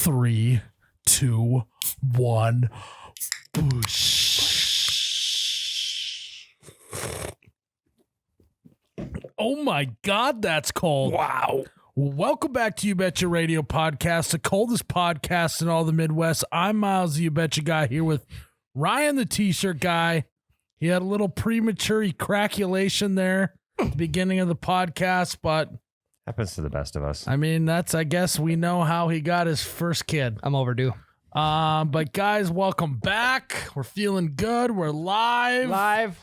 3, 2, 1. Boosh. Oh my God, that's cold. Wow. Welcome back to You Betcha Radio Podcast, the coldest podcast in all the Midwest. I'm Myles, the You Betcha guy, here with Ryan, the T-shirt guy. He had a little premature ejaculation there at the beginning of the podcast, but happens to the best of us. I mean, I guess we know how he got his first kid. I'm overdue. But guys, welcome back. We're feeling good. We're live.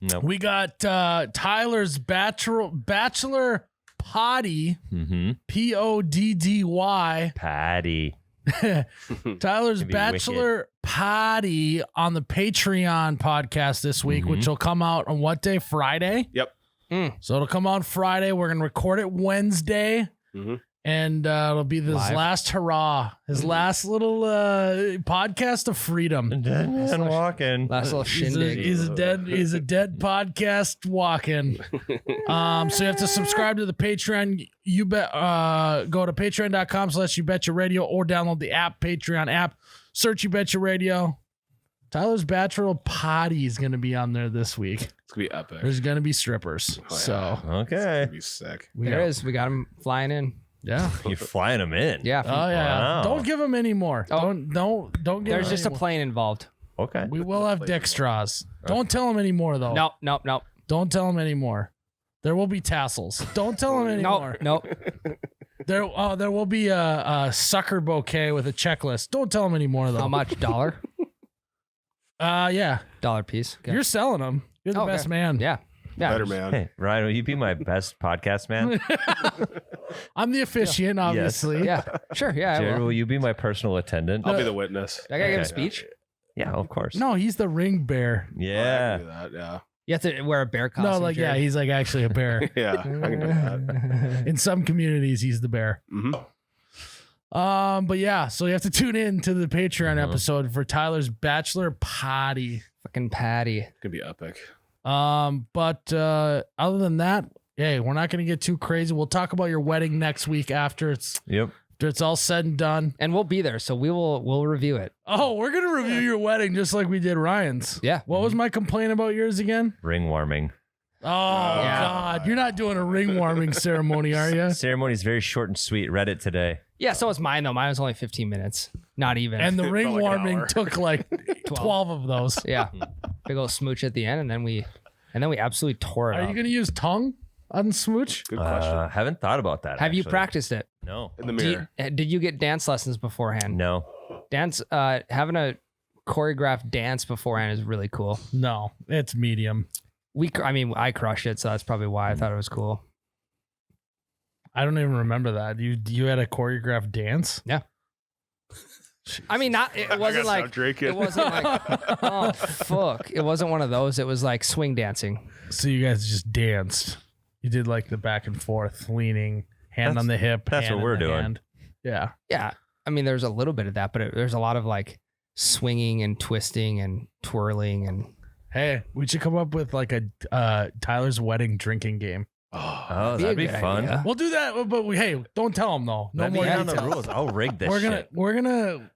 Nope. We got Tyler's bachelor potty, Poddy. Patty. Tyler's Could be bachelor potty on the Patreon podcast this week, which will come out on what day? Friday? Yep. So it'll come out Friday. We're going to record it Wednesday. And it'll be his last hurrah, his last little podcast of freedom. And walking. Last little shindig. He's a dead podcast walking. So you have to subscribe to the Patreon. You bet. Go to patreon.com/YouBetchaRadio or download the app, Patreon app. Search You Betcha Radio. Tyler's bachelor potty is going to be on there this week. It's gonna be epic. There's going to be strippers. Oh, yeah. So It's Okay. gonna be sick. we There got- is. We got him flying in. Yeah. You're flying them in. Yeah. Oh yeah. Wow. Don't give him any more. Oh. Don't give There's him just a any more. plane involved. Okay. We will have dick straws. Don't tell him anymore though. Nope. Don't tell him anymore. There will be tassels. Don't tell him anymore. Nope. There will be a sucker bouquet with a checklist. Don't tell him anymore though. How much? $1? Yeah. $1 piece. Okay. You're selling them. You're the Okay. best man. Yeah. Better man. Hey, Ryan, will you be my best podcast man? I'm the officiant, obviously. Yeah. Sure. Yeah. I Jared, will. will you be my personal attendant? I'll be the witness. I gotta give a Okay. speech. Yeah, of course. No, he's the ring bear. I can Yeah. do that, yeah. You have to wear a bear costume. No, like, yeah, Jared. he's like actually a bear. Yeah, I can do that. In some communities, he's the bear. But yeah, so you have to tune in to the Patreon episode for Tyler's bachelor potty. Fucking Patty. It's gonna be epic. But other than that, hey, we're not gonna get too crazy. We'll talk about your wedding next week after it's all said and done. And we'll be there, so we'll review it. Oh, we're gonna review your wedding just like we did Ryan's. Yeah. What was my complaint about yours again? Ring warming. Oh God, you're not doing a ring warming ceremony, are you? Ceremony is very short and sweet. Read it today. Yeah, so was mine though. Mine was only 15 minutes. Not even. And the It ring felt like an warming hour. took like 12 of those. yeah. Big old smooch at the end, and then we absolutely tore it Are up. you gonna use tongue on smooch? Good question. Haven't thought about that. Have you actually. practiced it? No. In the mirror. Did you get dance lessons beforehand? No. Dance, having a choreographed dance beforehand is really cool. No, it's medium. I crushed it, so that's probably why I thought it was cool. I don't even remember that. You had a choreographed dance? Yeah. I mean, it wasn't gotta like stop drinking. it wasn't like oh fuck. It wasn't one of those. It was like swing dancing. So you guys just danced. You did like the back and forth, leaning, hand on the hip. that's hand what in we're the doing. hand. Yeah. Yeah. I mean, there's a little bit of that, but there's a lot of like swinging and twisting and twirling and Hey, we should come up with like a Tyler's wedding drinking game. Oh, that'd be a good fun. idea. We'll do that, but hey, don't tell them though. No Let me more in on the details. rules. I'll rig this shit. We're gonna.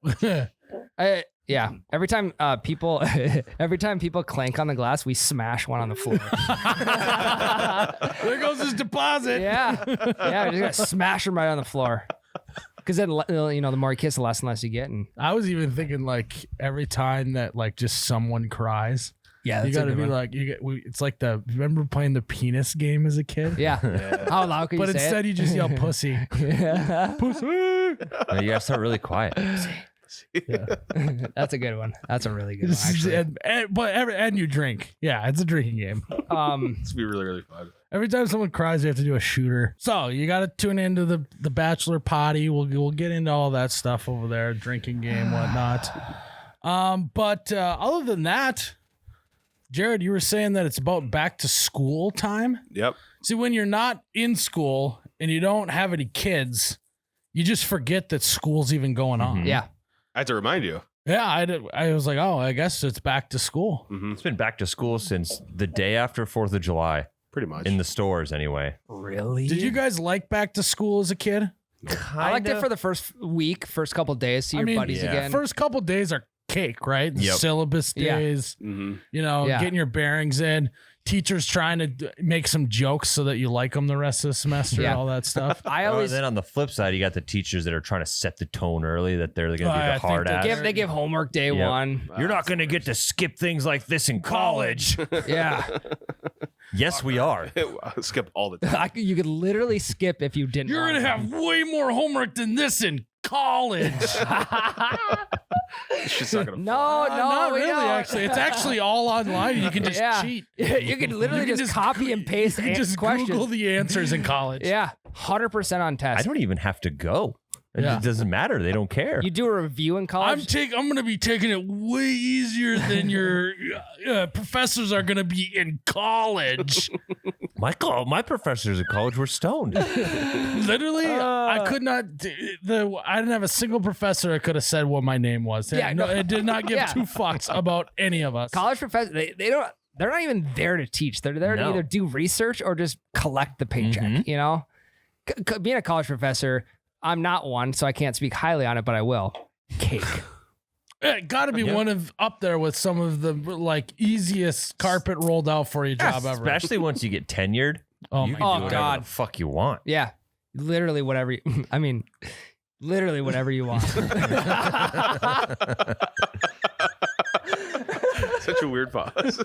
yeah. Every time people clank on the glass, we smash one on the floor. There goes his deposit. Yeah, we just gotta smash them right on the floor. Because then the more you kiss, the less and less you get, and I was even thinking like every time that like just someone cries, yeah, you that's a gotta good be one. like it's like remember playing the penis game as a kid? Yeah. How loud can you But say instead you just yell pussy. it? Pussy. No, you gotta start really quiet. That's a good one. That's a really good one, actually. and you drink. Yeah, it's a drinking game. It's gonna be really, really fun. Every time someone cries, you have to do a shooter. So you got to tune into the bachelor potty. We'll get into all that stuff over there, drinking game, whatnot. But other than that, Jerrod, you were saying that it's about back to school time. Yep. See, when you're not in school and you don't have any kids, you just forget that school's even going on. Yeah. I have to remind you. Yeah, I was like, oh, I guess it's back to school. It's been back to school since the day after 4th of July. Pretty much. In the stores, anyway. Really? Did you guys like back to school as a kid? I liked it for the first couple days. See your buddies again. First couple days are cake, right? Yep. Syllabus days, getting your bearings in. Teachers trying to make some jokes so that you like them the rest of the semester, all that stuff. Then on the flip side, you got the teachers that are trying to set the tone early, that they're going to be the hard ass. They give homework day one. You're not going to get to skip things like this in college. Yeah. Yes, we are. Skip all the time. You could literally skip if you didn't. You're going to have way more homework than this in college. It's just not gonna not we really, don't. actually. It's actually all online. You can just cheat. You can literally just copy and paste You can just questions. Google the answers in college. Yeah, 100% on test. I don't even have to go. It doesn't matter. They don't care. You do a review in college. I'm going to be taking it way easier than your professors are going to be in college. My professors at college were stoned. Literally, I could not. I didn't have a single professor that could have said what my name was. It did not give two fucks about any of us. College professors, they don't. They're not even there to teach. They're there to either do research or just collect the paycheck. You know, being a college professor. I'm not one, so I can't speak highly on it, but I will. Cake. It got to be one of up there with some of the easiest carpet rolled out for you job ever. Especially once you get tenured. You can do whatever the fuck you want. Yeah, literally whatever. Literally whatever you want. Such a weird pause.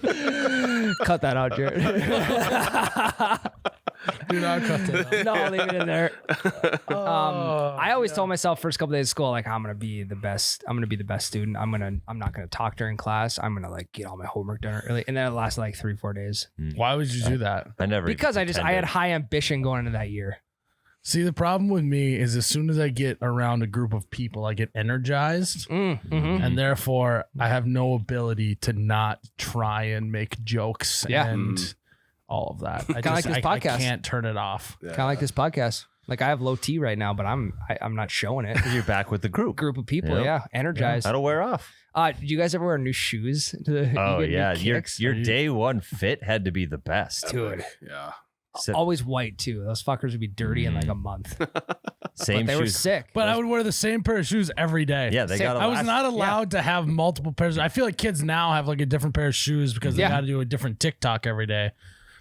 Cut that out, Jerrod. Do not cut that out. No, leave it in there. I always told myself first couple days of school, like I'm gonna be the best. I'm gonna be the best student. I'm not gonna talk during class. I'm gonna get all my homework done early, and then it lasted like 3-4 days. Why would you do that? I never Because I had high ambition going into that year. See, the problem with me is as soon as I get around a group of people, I get energized, and therefore I have no ability to not try and make jokes and all of that. Kind of like this podcast. I can't turn it off. Kind of like this podcast. Like I have low T right now, but I'm not showing it. You're back with the group. Group of people, energized. That'll wear off. Did you guys ever wear new shoes? Your day one fit had to be the best, dude. Yeah. Always white too. Those fuckers would be dirty in like a month. Same but they shoes. were sick. But I would wear the same pair of shoes every day. Yeah, they got. I was not allowed to have multiple pairs. I feel like kids now have like a different pair of shoes because they got to do a different TikTok every day.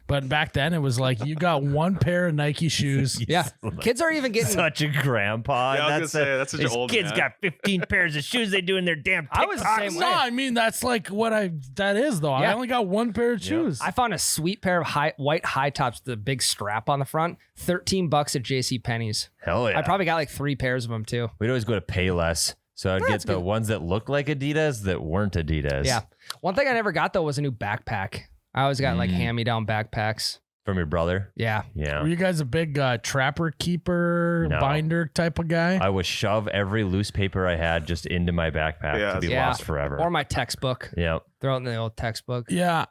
But back then it was like you got one pair of Nike shoes. Yeah, kids are even getting such a grandpa. Yeah, that's such an old kids man. got 15 pairs of shoes they do in their damn TikToks. I was the same way. No, I mean that's like what that is though. I only got one pair of shoes. I found a sweet pair of white high tops with a big strap on the front. $13 at JCPenney's. Hell yeah! I probably got like 3 pairs of them too. We'd always go to Payless, so I'd get the ones that looked like Adidas that weren't Adidas. Yeah. One thing I never got though was a new backpack. I always got like hand-me-down backpacks. From your brother. Yeah. Were you guys a big trapper keeper binder type of guy? I would shove every loose paper I had just into my backpack to be lost forever. Or my textbook. Yeah. Throw it in the old textbook. Yeah,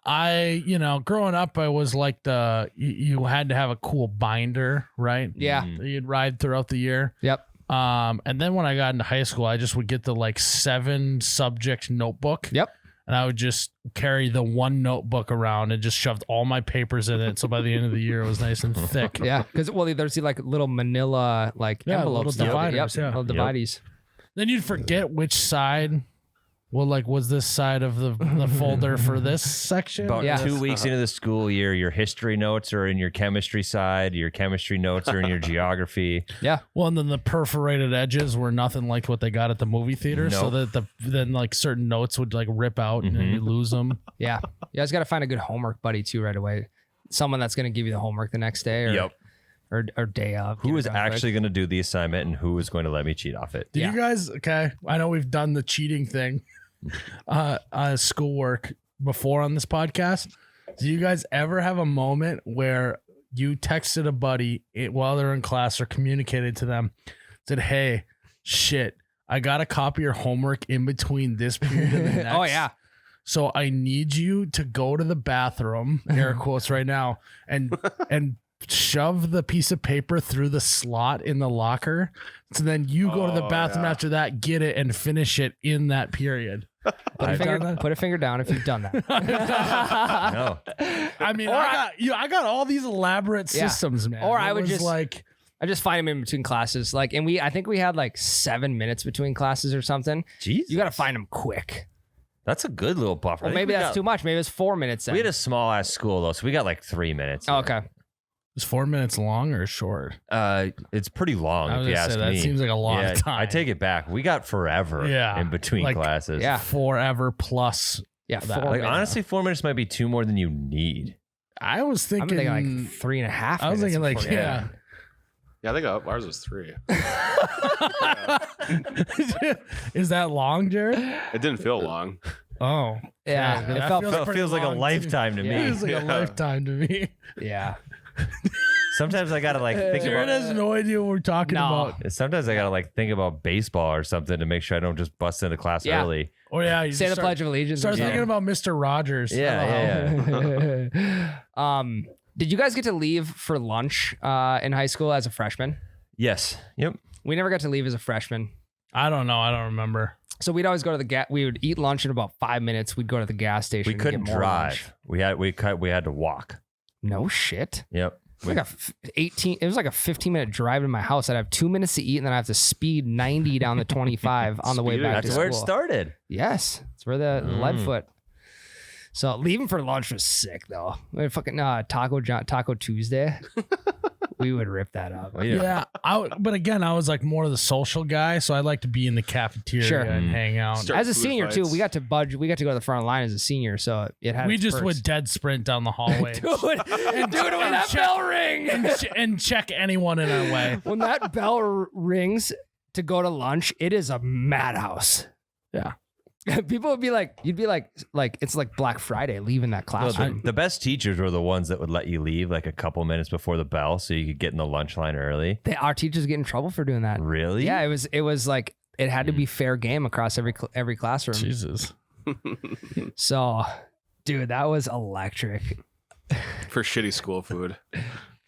growing up, I was like you had to have a cool binder, right? Yeah. You'd ride throughout the year. Yep. And then when I got into high school, I just would get the 7 subject notebook. Yep. And I would just carry the one notebook around and just shoved all my papers in it. So by the end of the year, it was nice and thick. Yeah, because there's the little manila envelopes. Little dividers. Yep. Little divides. Then you'd forget which side. Well, was this side of the folder for this section? About 2 weeks into the school year, your history notes are in your chemistry side. Your chemistry notes are in your geography. Yeah. Well, and then the perforated edges were nothing like what they got at the movie theater. Nope. So that then certain notes would rip out and then you lose them. Yeah. You guys got to find a good homework buddy too right away. Someone that's going to give you the homework the next day or day of. Who is actually going to do the assignment and who is going to let me cheat off it? Do you guys, I know we've done the cheating thing. Schoolwork before on this podcast. Do you guys ever have a moment where you texted a buddy while they're in class or communicated to them, said, "Hey, shit, I got to copy your homework in between this period and the next. Oh yeah. So I need you to go to the bathroom," air quotes right now, and shove the piece of paper through the slot in the locker. So then you go to the bathroom after that, get it, and finish it in that period. Put a finger down if you've done that. No. I mean, I got all these elaborate systems, man. Or I would was just I just find them in between classes. Like, and I think we had like 7 minutes between classes or something. Jeez. You got to find them quick. That's a good little buffer. Well, maybe that's too much. Maybe it's 4 minutes. Then. We had a small ass school though, so we got like 3 minutes. Oh, okay. Is 4 minutes long or short? It's pretty long I was if you gonna ask say, me. that seems like a long time. I take it back. We got forever in between like, classes. Yeah. Forever plus. Yeah, that. 4 Like minutes. honestly, 4 minutes might be two more than you need. I was I'm thinking, thinking like 3.5. I was thinking like, before- yeah. Yeah, I think ours was 3. Is that long, Jerrod? It didn't feel long. Oh. Yeah, that it felt feels pretty feels like a long, too. lifetime to Yeah. me. It feels like a lifetime to me. yeah. Sometimes I gotta like think Jerrod about. has no idea what we're talking No. about. Sometimes I gotta like think about baseball or something to make sure I don't just bust into class Yeah. early. Oh yeah, you Say just the Pledge of Allegiance. Start or thinking something. about Mr. Rogers. Yeah. Did you guys get to leave for lunch in high school as a freshman? Yes. Yep. We never got to leave as a freshman. I don't know. I don't remember. So we'd always go to the gas. We would eat lunch in about 5 minutes. We'd go to the gas station. We and couldn't get more lunch. drive. We had to walk. No shit. Yep. It was like it was like a 15-minute drive to my house. I'd have 2 minutes to eat, and then I have to speed 90 down the 25 on the way back to That's school. where it started. Yes, it's where the lead foot. So leaving for lunch was sick though. We had fucking Taco Tuesday. We would rip that up. Well, Yeah, but again, I was like more of the social guy, so I like to be in the cafeteria Sure. and hang out. Start As a food senior too, fights. we got to budge. We got to go to the front line as a senior, so it had. We its just perks. would dead sprint down the hallway Dude, when that bell rings, and check anyone in our way. when that bell rings to go to lunch, it is a madhouse. Yeah. People would be like, you'd be like it's like Black Friday leaving that No, classroom. the best teachers were the ones that would let you leave like a couple minutes before the bell so you could get in the lunch line early. Our teachers get in trouble for doing that. Really? Yeah, it was like it had to be fair game across every classroom. Jesus. So, dude, that was electric. For shitty school food.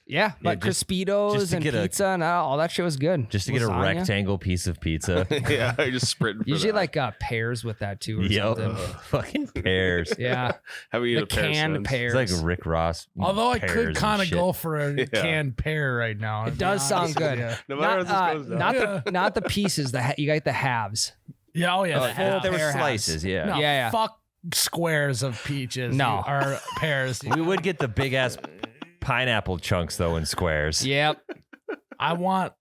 Yeah, but just Crispitos to and get pizza and all that shit was good. Just to get a Lasagna. rectangle piece of pizza. Yeah, I just sprinting for Usually that. like pears with that too. Or Yep. something. Fucking pears. Yeah, Haven't eaten the a pear canned since. pears. It's like Rick Ross. Although I pears could and kind of shit. go for a Yeah. canned pear right now. It does sound good. No matter Not, where this goes, though. not the pieces. You got the halves. Yeah, oh yeah. Oh, the full half. There were pear slices, yeah. No, Yeah. fuck squares of peaches. No. Or pears. We would get the big ass pineapple chunks though in squares. Yep.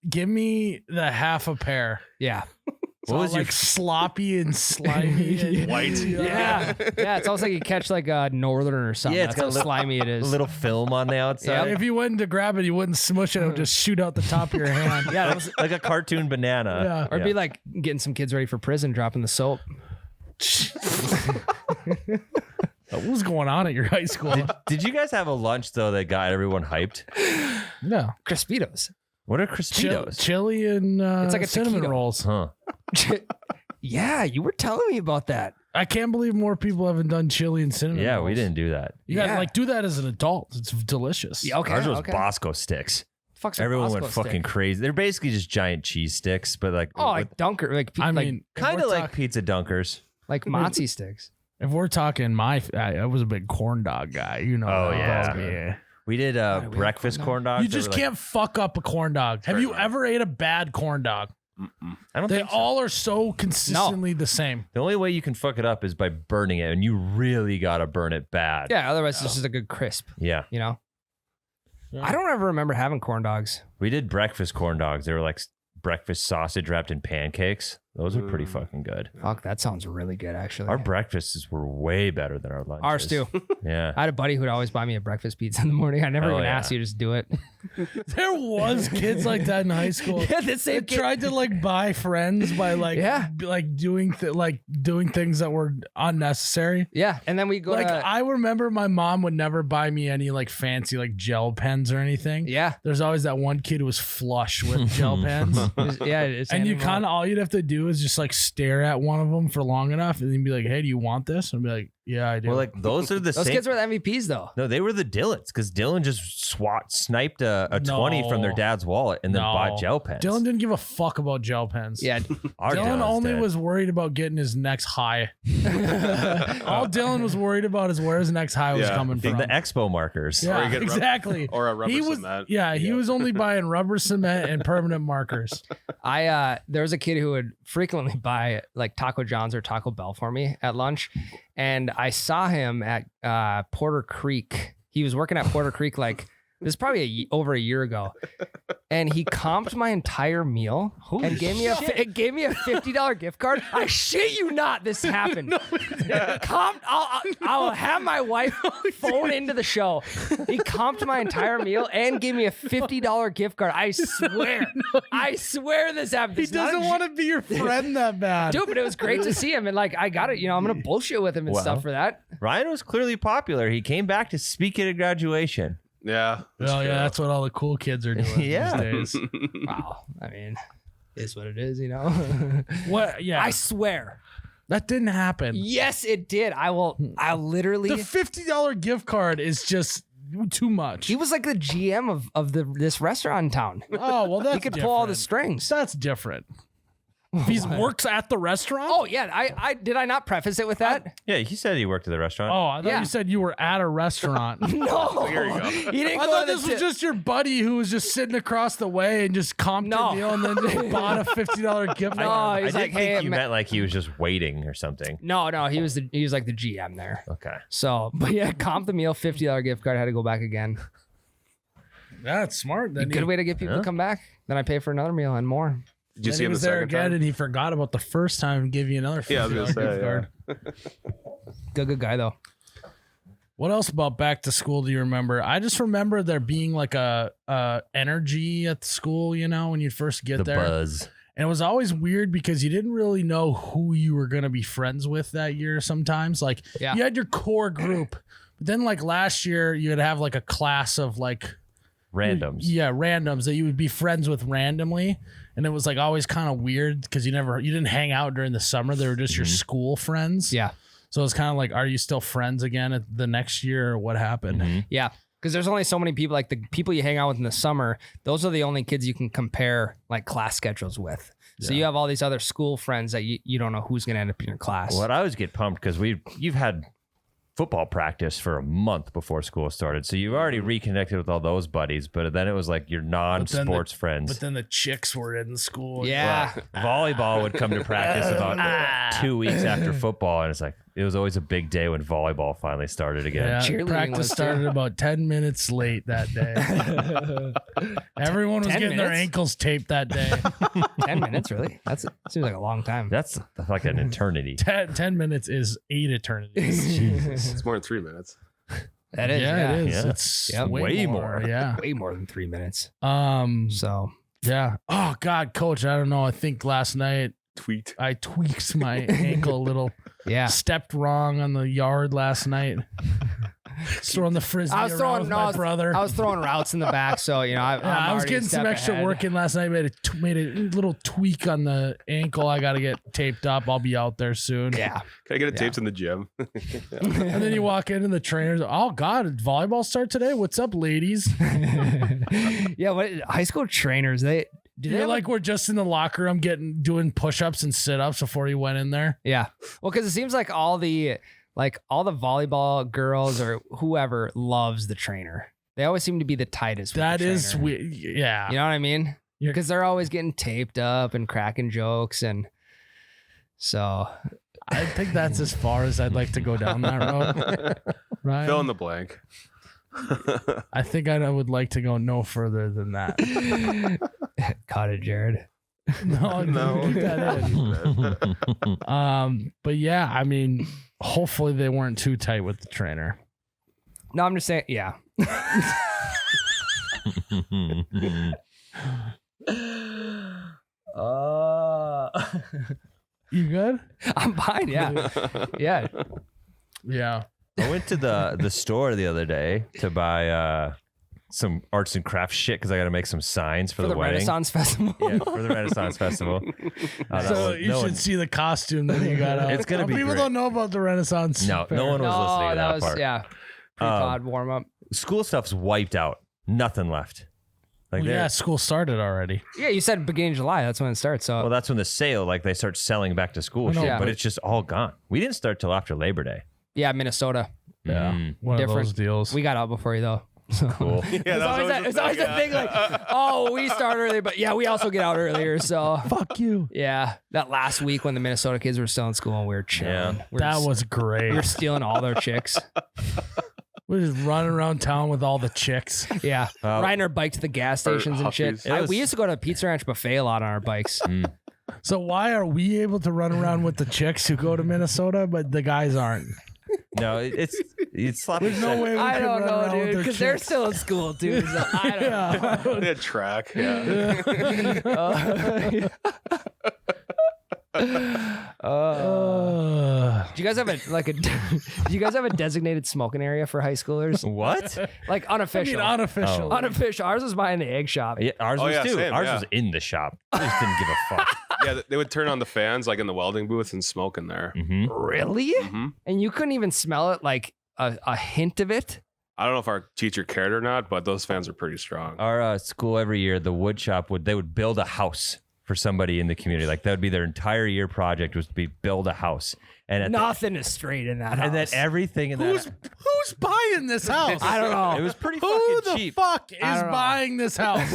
Give me the half a pear. Yeah. So What was like your sloppy and slimy and White. Yeah. Yeah. It's almost like you catch like a northern or something. Yeah, it's That's how got a little- slimy it a is. little film on the outside? If you went to grab it, you wouldn't smush it. It would just shoot out the top of your hand. Yeah. That was, Like a cartoon banana. Yeah. or it'd be like getting some kids ready for prison, dropping the soap. What was going on at your high school? Did you guys have a lunch though that got everyone hyped? No. Crispitos. What are Crispitos? Chili and It's like a cinnamon taquito. rolls. Huh. Yeah, you were telling me about that. I can't believe more people haven't done chili and cinnamon Yeah, rolls. we didn't do that. You gotta Yeah. like do that as an adult. It's delicious. Yeah, okay. Ours was okay. Bosco sticks. Fuck's a Everyone Bosco went fucking stick? crazy. They're basically just giant cheese sticks, but like Oh, like Dunker, like I mean, if kind we're of like talk- pizza dunkers. like matzo sticks. if we're talking I was a big corn dog guy. You know. Oh, that. yeah. yeah. We did we have breakfast corn corn dogs. You that just were, like- can't fuck up a corn dog. Have very you hard. ever ate a bad corn dog? I don't They think so. all are so consistently the same. The only way you can fuck it up is by burning it, and you really gotta burn it bad. Yeah, otherwise it's just a good crisp, Yeah. you know? Yeah. I don't ever remember having corn dogs. We did breakfast corn dogs. They were like breakfast sausage wrapped in pancakes. Those are pretty fucking good. Fuck, that sounds really good, actually. Our breakfasts were way better than our lunches. Ours too. Yeah. I had a buddy who'd always buy me a breakfast pizza in the morning. I never Oh, even yeah. asked you, just do it. There was kids like that in high school. Yeah, the They same kid. tried to like buy friends by like Yeah. doing things that were unnecessary. Yeah, and then we go Like to... I remember my mom would never buy me any like fancy like gel pens or anything. Yeah. There's always that one kid who was flush with gel pens. Yeah, it's And you kind of all you'd have to do is just like stare at one of them for long enough and then be like, hey, do you want this? And I'd be like, Yeah, I do. Well, like those are the Those same. kids were the MVPs though. No, they were the Dylans because Dylan just sniped a 20 from their dad's wallet and then bought gel pens. Dylan didn't give a fuck about gel pens. Yeah, Our Dylan Dylan's only did. was worried about getting his next high. All Dylan was worried about is where his next high was Yeah. coming from. the expo markers. Or Yeah, you get exactly. or a rubber he was, cement. Yeah, he Yeah. was only buying rubber cement and permanent markers. there was a kid who would frequently buy like Taco John's or Taco Bell for me at lunch, and I saw him at Porter Creek. He was working at Porter Creek like this is probably over a year ago, and he comped my entire meal and gave me a $50 gift card. I shit you not, this happened. Comped. I'll have my wife phone into the show. He comped my entire meal and gave me a $50 gift card. I swear, I swear this happened. He It's not doesn't a want to be your friend that bad. dude, but it was great to see him, and like I got it. You know, I'm gonna bullshit with him and Wow. stuff for that. Ryan was clearly popular. He came back to speak at a graduation. Yeah. Well, yeah, that's what all the cool kids are doing Yeah. these days. Wow, I mean, it's what it is, you know. What? Yeah, I swear, that didn't happen. yes, it did. I'll literally. The $50 gift card is just too much. He was like the GM of this restaurant in town. Oh well, that's He could pull all the different. strings. That's different. He works at the restaurant. Oh yeah, I did I not preface it with that? Yeah, he said he worked at the restaurant. Oh, I thought Yeah. you said you were at a restaurant. No, Here you go. He didn't I go thought to the this was tip. just your buddy who was just sitting across the way and just comped No. your meal and then just bought a $50 gift No, card. he's I like, didn't think hey, you meant like he was just waiting or something. No, he was like the GM there. Okay. So, but yeah, comp the meal, $50 gift card. Had to go back again. That's smart. Then Good way to get people to come back. Then I pay for another meal and more. Did you then see he him the was there second again time? and he forgot about the first time and gave you another $50 Yeah, I was gonna gift say, card. Good guy though. What else about back to school do you remember? I just remember there being like a energy at the school, you know, when you first get The there. buzz. And it was always weird because you didn't really know who you were going to be friends with that year sometimes. Like Yeah. you had your core group. But then like last year you'd have like a class of like Randoms. Yeah, randoms that you would be friends with randomly. And it was like always kind of weird because you didn't hang out during the summer. They were just your school friends. Yeah. So it's kind of like, are you still friends again at the next year or what happened? Mhm. Yeah. Because there's only so many people, like the people you hang out with in the summer, those are the only kids you can compare like class schedules with. So you have all these other school friends that you don't know who's going to end up in your class. Well, I always get pumped because you've had football practice for a month before school started. So you've already reconnected with all those buddies, but then it was like your non-sports friends. But then the chicks were in school. Yeah. Volleyball would come to practice about 2 weeks after football, and it's like it was always a big day when volleyball finally started again. Yeah, Cheerleading practice was too. started about 10 minutes late that day. Everyone was 10 getting their minutes? ankles taped that day. 10 minutes, really? Seems like a long time. That's like an eternity. 10 minutes is 8 eternities. Jesus. It's more than 3 minutes. That is. Yeah, it is. Yeah. It's Yep. way Way more. more. Yeah. Way more than 3 minutes. So yeah. Oh God, coach. I don't know. I think last night Tweet. I tweaked my ankle a little. Yeah. Stepped wrong on the yard last night. Throwing the frisbee around with my brother. I was throwing routes in the back, so you know I was getting some extra work in last night. Made a little tweak on the ankle. I got to get taped up. I'll be out there soon. Yeah. Can I get it taped in the gym? And then you walk in and the trainers, oh God, did volleyball start today? What's up, ladies? Yeah. What high school trainers? They You're like, we're just in the locker room doing push-ups and sit-ups before you went in there. Yeah. Well, because it seems like all the volleyball girls or whoever loves the trainer. They always seem to be the tightest. That with the is trainer. weird. Yeah. You know what I mean? You're- Because they're always getting taped up and cracking jokes, and so I think that's as far as I'd like to go down that road. Right. Fill in the blank. I think I would like to go no further than that. caught it, Jerrod. No, No. keep that in. But yeah, I mean, hopefully they weren't too tight with the trainer. No, I'm just saying. Yeah. You good? I'm fine. Yeah. Yeah. Yeah. I went to the store the other day to buy some arts and crafts shit because I got to make some signs for the wedding. Renaissance Festival. Yeah, for the Renaissance Festival. So you should see the costume that you got out. It's gonna be People great. don't know about the Renaissance. No fair. one was listening to that was part. pre-pod warm up. School stuff's wiped out. Nothing left. Like Well, yeah, school started already. Yeah, you said beginning of July. That's when it starts. So well, that's when the sale, like they start selling back to school shit, Yeah. but it's just all gone. We didn't start till after Labor Day. yeah, Minnesota. Yeah, one Different. of those deals. We got out before you though. So. Cool. Yeah, It's always a thing like, oh, we start early, but yeah, we also get out earlier. So Fuck you. yeah, that last week when the Minnesota kids were still in school and we were chilling. Yeah. We're That just- was great. we were stealing all their chicks. We're just running around town with all the chicks. Yeah, riding our bike to the gas stations and shit. Huffies. We used to go to Pizza Ranch buffet a lot on our bikes. So why are we able to run around with the chicks who go to Minnesota, but the guys aren't? No, it's sloppy. There's no way we I can don't run know, around with dude, their because they're chicks. still in school, dude. So I don't know. Yeah. They had track. Yeah. Do you guys have do you guys have a designated smoking area for high schoolers? What? Like I unofficial. mean, unofficial. Unofficial. Ours was behind the egg shop. Yeah, ours Oh, was yeah, too. same, Ours yeah. was in the shop. I just didn't give a fuck. Yeah, they would turn on the fans like in the welding booth and smoke in there. Mhm. Really? Mhm. And you couldn't even smell it, like a hint of it? I don't know if our teacher cared or not, but those fans are pretty strong. Our school every year, the wood shop would build a house for somebody in the community. Like that would be their entire year project was to be build a house. And at Nothing is straight in that house. and then everything in Who's buying this house? I don't know. it was pretty Who fucking the cheap. fuck is don't know. buying this house?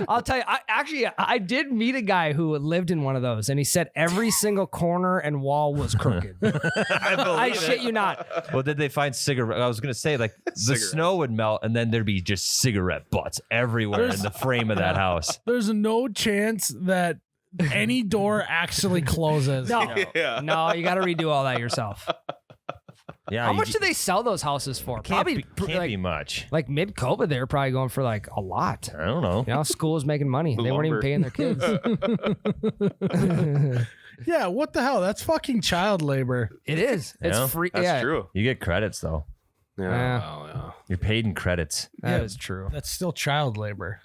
I'll tell you, I did meet a guy who lived in one of those, and he said every single corner and wall was crooked. I shit you not. Well, did they find cigarette? I was gonna say like the Cigarette. snow would melt and then there'd be just cigarette butts everywhere in the frame of that house. There's no chance that any door actually closes. No, Yeah. no, you got to redo all that yourself. Yeah, How much do they sell those houses for? Probably can't be much. like mid-COVID, they were probably going for like a lot. I don't know. You know, school was making money. They weren't even Lumber. paying their kids. Yeah, what the hell? That's fucking child labor. It is. It's Yeah, free. That's yeah, true. You get credits though. Yeah. Yeah. Well, yeah. You're paid in credits. That Yeah. is true. That's still child labor.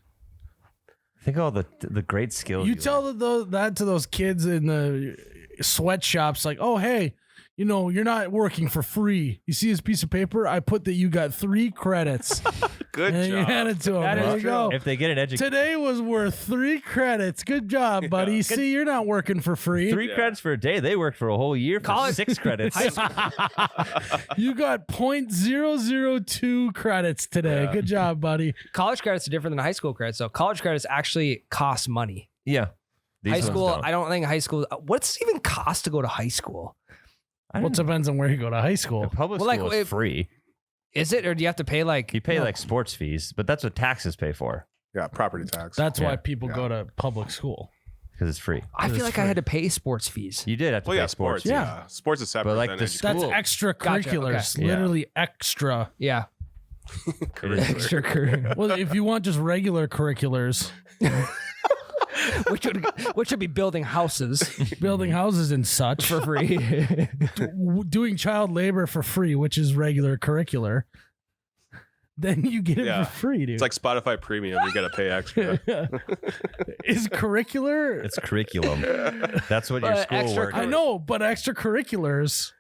Think of all the great skills. You tell that to those kids in the sweatshops, like, oh, hey, you know, you're not working for free. You see this piece of paper? I put that you got 3 credits. Good And you job. hand it to them. That There is you true. go. If they get an education, Today was worth 3 credits. Good job, buddy. See, you're not working for free. 3 credits for a day, they work for a whole year for College- 6 credits. You got 0.002 credits today. Good job, buddy. College credits are different than high school credits. So college credits actually cost money. Yeah. These High ones school, don't. I don't think high school. What's it even cost to go to high school? Well, it depends on where you go to high school. Public Well, like, school is if- free. Is it, or do you have to pay like? You pay like sports fees, but that's what taxes pay for Yeah, property tax. That's Yeah. why people go to public school. because it's free. I feel It's like I had to pay sports fees. You did have to Well, pay yeah, sports. Yeah. Yeah. Sports is separate. But, like, than the education. That's Cool. extracurriculars. Gotcha, okay. Literally extra. Yeah, It is- extra, Well, if you want just regular curriculars, which would be building houses building houses and such, for free. doing child labor for free, which is regular curricular, then you get it Yeah. for free, dude. It's like Spotify Premium. You got to pay extra. Is curricular? It's curriculum. That's what your But school extra- works. I know, but extracurriculars.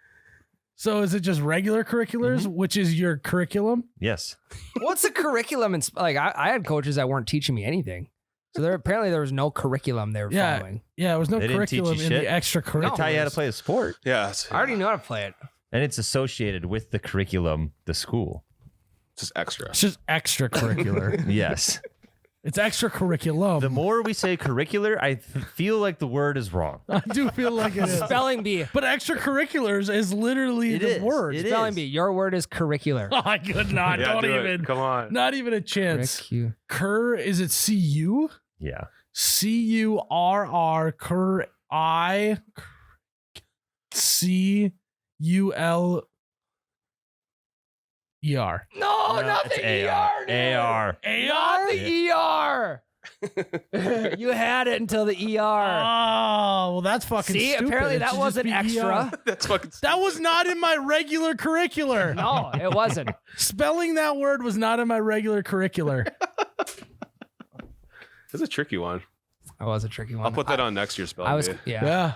So is it just regular curriculars, which is your curriculum? Yes. What's the curriculum? And like, I had coaches that weren't teaching me anything. So there was no curriculum they were Yeah. following. Yeah, it was no They didn't teach you curriculum in the shit? extracurriculars. They tell you how to play a sport, Yeah. It's, I already know how to play it. and it's associated with the curriculum, the school. just extra. It's just extracurricular. Yes. It's extracurriculum. The more we say curricular, I feel like the word is wrong. I do feel like it is. Spelling bee. But extracurriculars is literally It the is. word. It Spelling is. bee. Your word is curricular. Oh, I could not. Yeah, Don't do it. even. Come on. Not even a chance. Curricu- Cur, is it CU? Yeah. CURR, cur, I, CULER. No, not it's the AR. ER. dude. AR. Not the ER. You had it until the ER. Oh, well, that's fucking See, stupid. apparently It that should wasn't just be extra. ER. That's fucking. That was not in my regular curricular. No, it wasn't. Spelling that word was not in my regular curricular. That's a tricky one. That was a tricky one. I'll put that on next year's spelling I was, bee. yeah.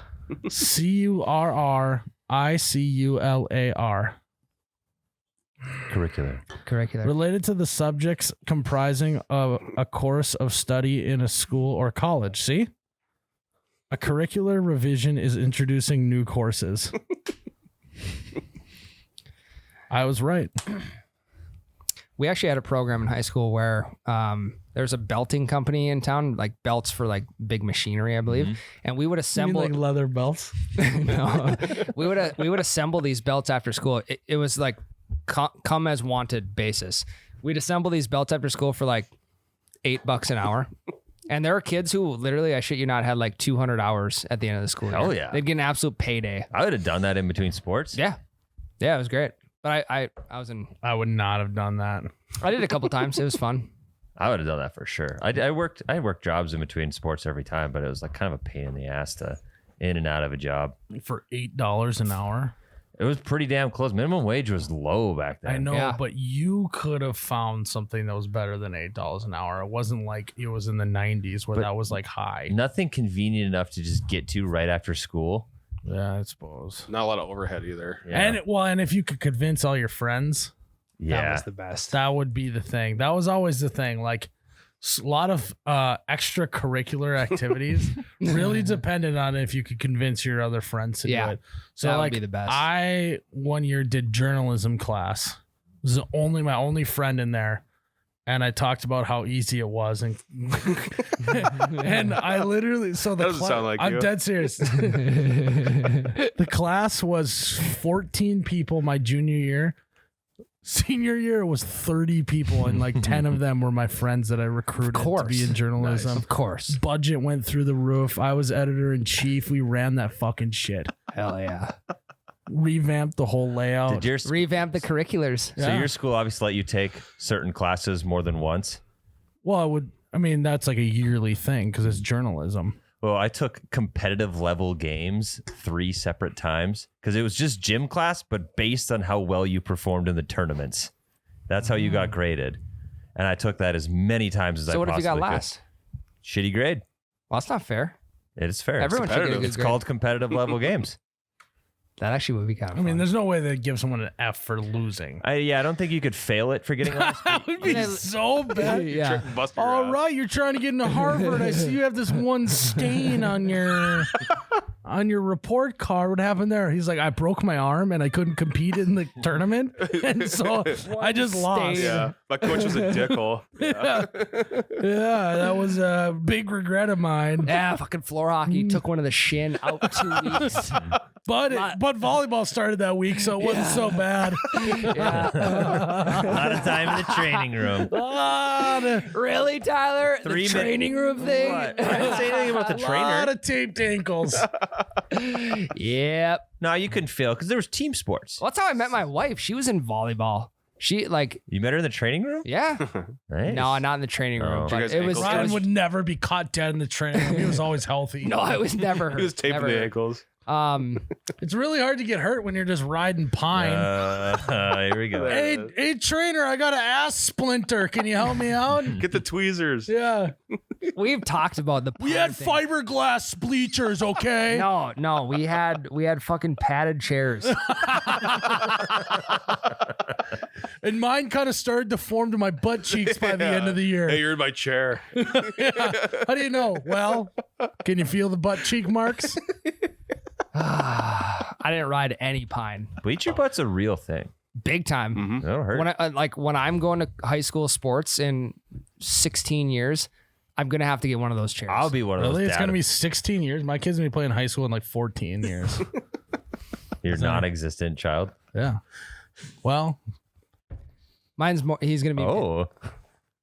Curricular. Curricular. Related to the subjects comprising of a course of study in a school or college. See? A curricular revision is introducing new courses. I was right. We actually had a program in high school where there's a belting company in town, like belts for like big machinery, I believe. And we would assemble like leather belts. No, we would assemble these belts after school. It was like come as wanted basis. We'd assemble these belts after school for like $8 an hour. And there are kids who literally, I shit you not, had like 200 hours at the end of the school year. Hell yeah. They'd get an absolute payday. I would have done that in between sports. Yeah. Yeah, it was great. But I was in, I would not have done that. I did it a couple times. It was fun. I would have done that for sure. I worked jobs in between sports every time, but it was like kind of a pain in the ass to in and out of a job. For $8 an hour. It was pretty damn close. Minimum wage was low back then. I know, Yeah. but you could have found something that was better than $8 an hour. It wasn't like it was in the 90s where But that was like high. Nothing convenient enough to just get to right after school. Yeah, I suppose. Not a lot of overhead either. Yeah. And if you could convince all your friends, That yeah. was the best. that would be the thing. That was always the thing. Like a lot of extracurricular activities really depended on if you could convince your other friends to do it. So That would like be the best. I one year did journalism class. This is my only friend in there. And I talked about how easy it was, and and I literally That doesn't sound like I'm you. dead serious. The class was 14 people my junior year. Senior year it was 30 people, and like 10 of them were my friends that I recruited to be in journalism. Of course. Budget went through the roof. I was editor in chief. We ran that fucking shit. Hell yeah. Revamped the whole layout. Did your Revamp the curriculars. so your school obviously let you take certain classes more than once? Well, that's like a yearly thing because it's journalism. Well, I took competitive level games 3 separate times because it was just gym class, but based on how well you performed in the tournaments. That's how you got graded. And I took that as many times as I So what if possibly you got could. last? Shitty grade. Well, that's not fair. It is fair. Everyone should get a competitive. good It's grade. called competitive level games. That actually would be kind of I mean, fun. there's no way they'd give someone an F for losing. I don't think you could fail it for getting last. That would be so bad. Yeah. Busted your All ass. right, you're trying to get into Harvard. I see you have this one stain on your report card. What happened there? He's like, I broke my arm and I couldn't compete in the tournament, and so I just lost. Yeah, my coach was a dickhole. Yeah, that was a big regret of mine. Yeah, fucking floor hockey. Took one of the shin out 2 weeks. But volleyball started that week, so it wasn't so bad. Yeah. A lot of time in the training room. Really, Tyler? Three The training room thing? What? I didn't say anything about the lot trainer. of taped ankles. Yep. No, you couldn't fail because there was team sports. Well, that's how I met my wife. She was in volleyball. She like, You met her in the training room? yeah. Nice. No, not in the training room. Oh. But Did it you guys was, ankle it Ryan was would never be caught dead in the training room. He was always healthy. no, I was never hurt. He was taping Never the hurt. ankles. It's really hard to get hurt when you're just riding pine. Here we go. Hey, trainer, I got an ass splinter. Can you help me out? Get the tweezers. Yeah. We've talked about the We had thing. fiberglass bleachers, okay? No, we had fucking padded chairs. And mine kind of started to form to my butt cheeks by the end of the year. Hey, you're in my chair. How do you know? Well, can you feel the butt cheek marks? I didn't ride any pine. Bleacher butt's a real thing. Big time. Mm-hmm. That'll hurt. When I'm going to high school sports in 16 years, I'm gonna have to get one of those chairs. I'll be one of Really? those. It's going to be 16 years? My kid's going to be playing high school in like 14 years. Your non-existent child. Yeah. Well, Mine's more. He's gonna be. Oh,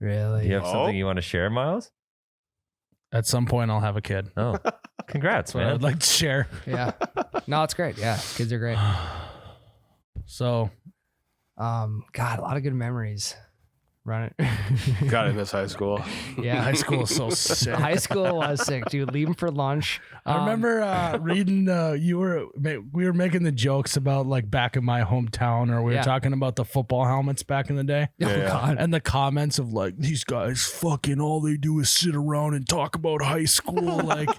Really? you have Oh. something you want to share, Miles? at some point I'll have a kid. Oh, congrats, That's what I man. would like to share. Yeah. No, it's great. Yeah, kids are great. So God, a lot of good memories. Run it. Got in this high school. Yeah. High school is so sick. High school was sick, dude. Leave them for lunch. I remember reading we were making the jokes about like back in my hometown, or we were talking about the football helmets back in the day. God. And the comments of like, these guys fucking all they do is sit around and talk about high school. Like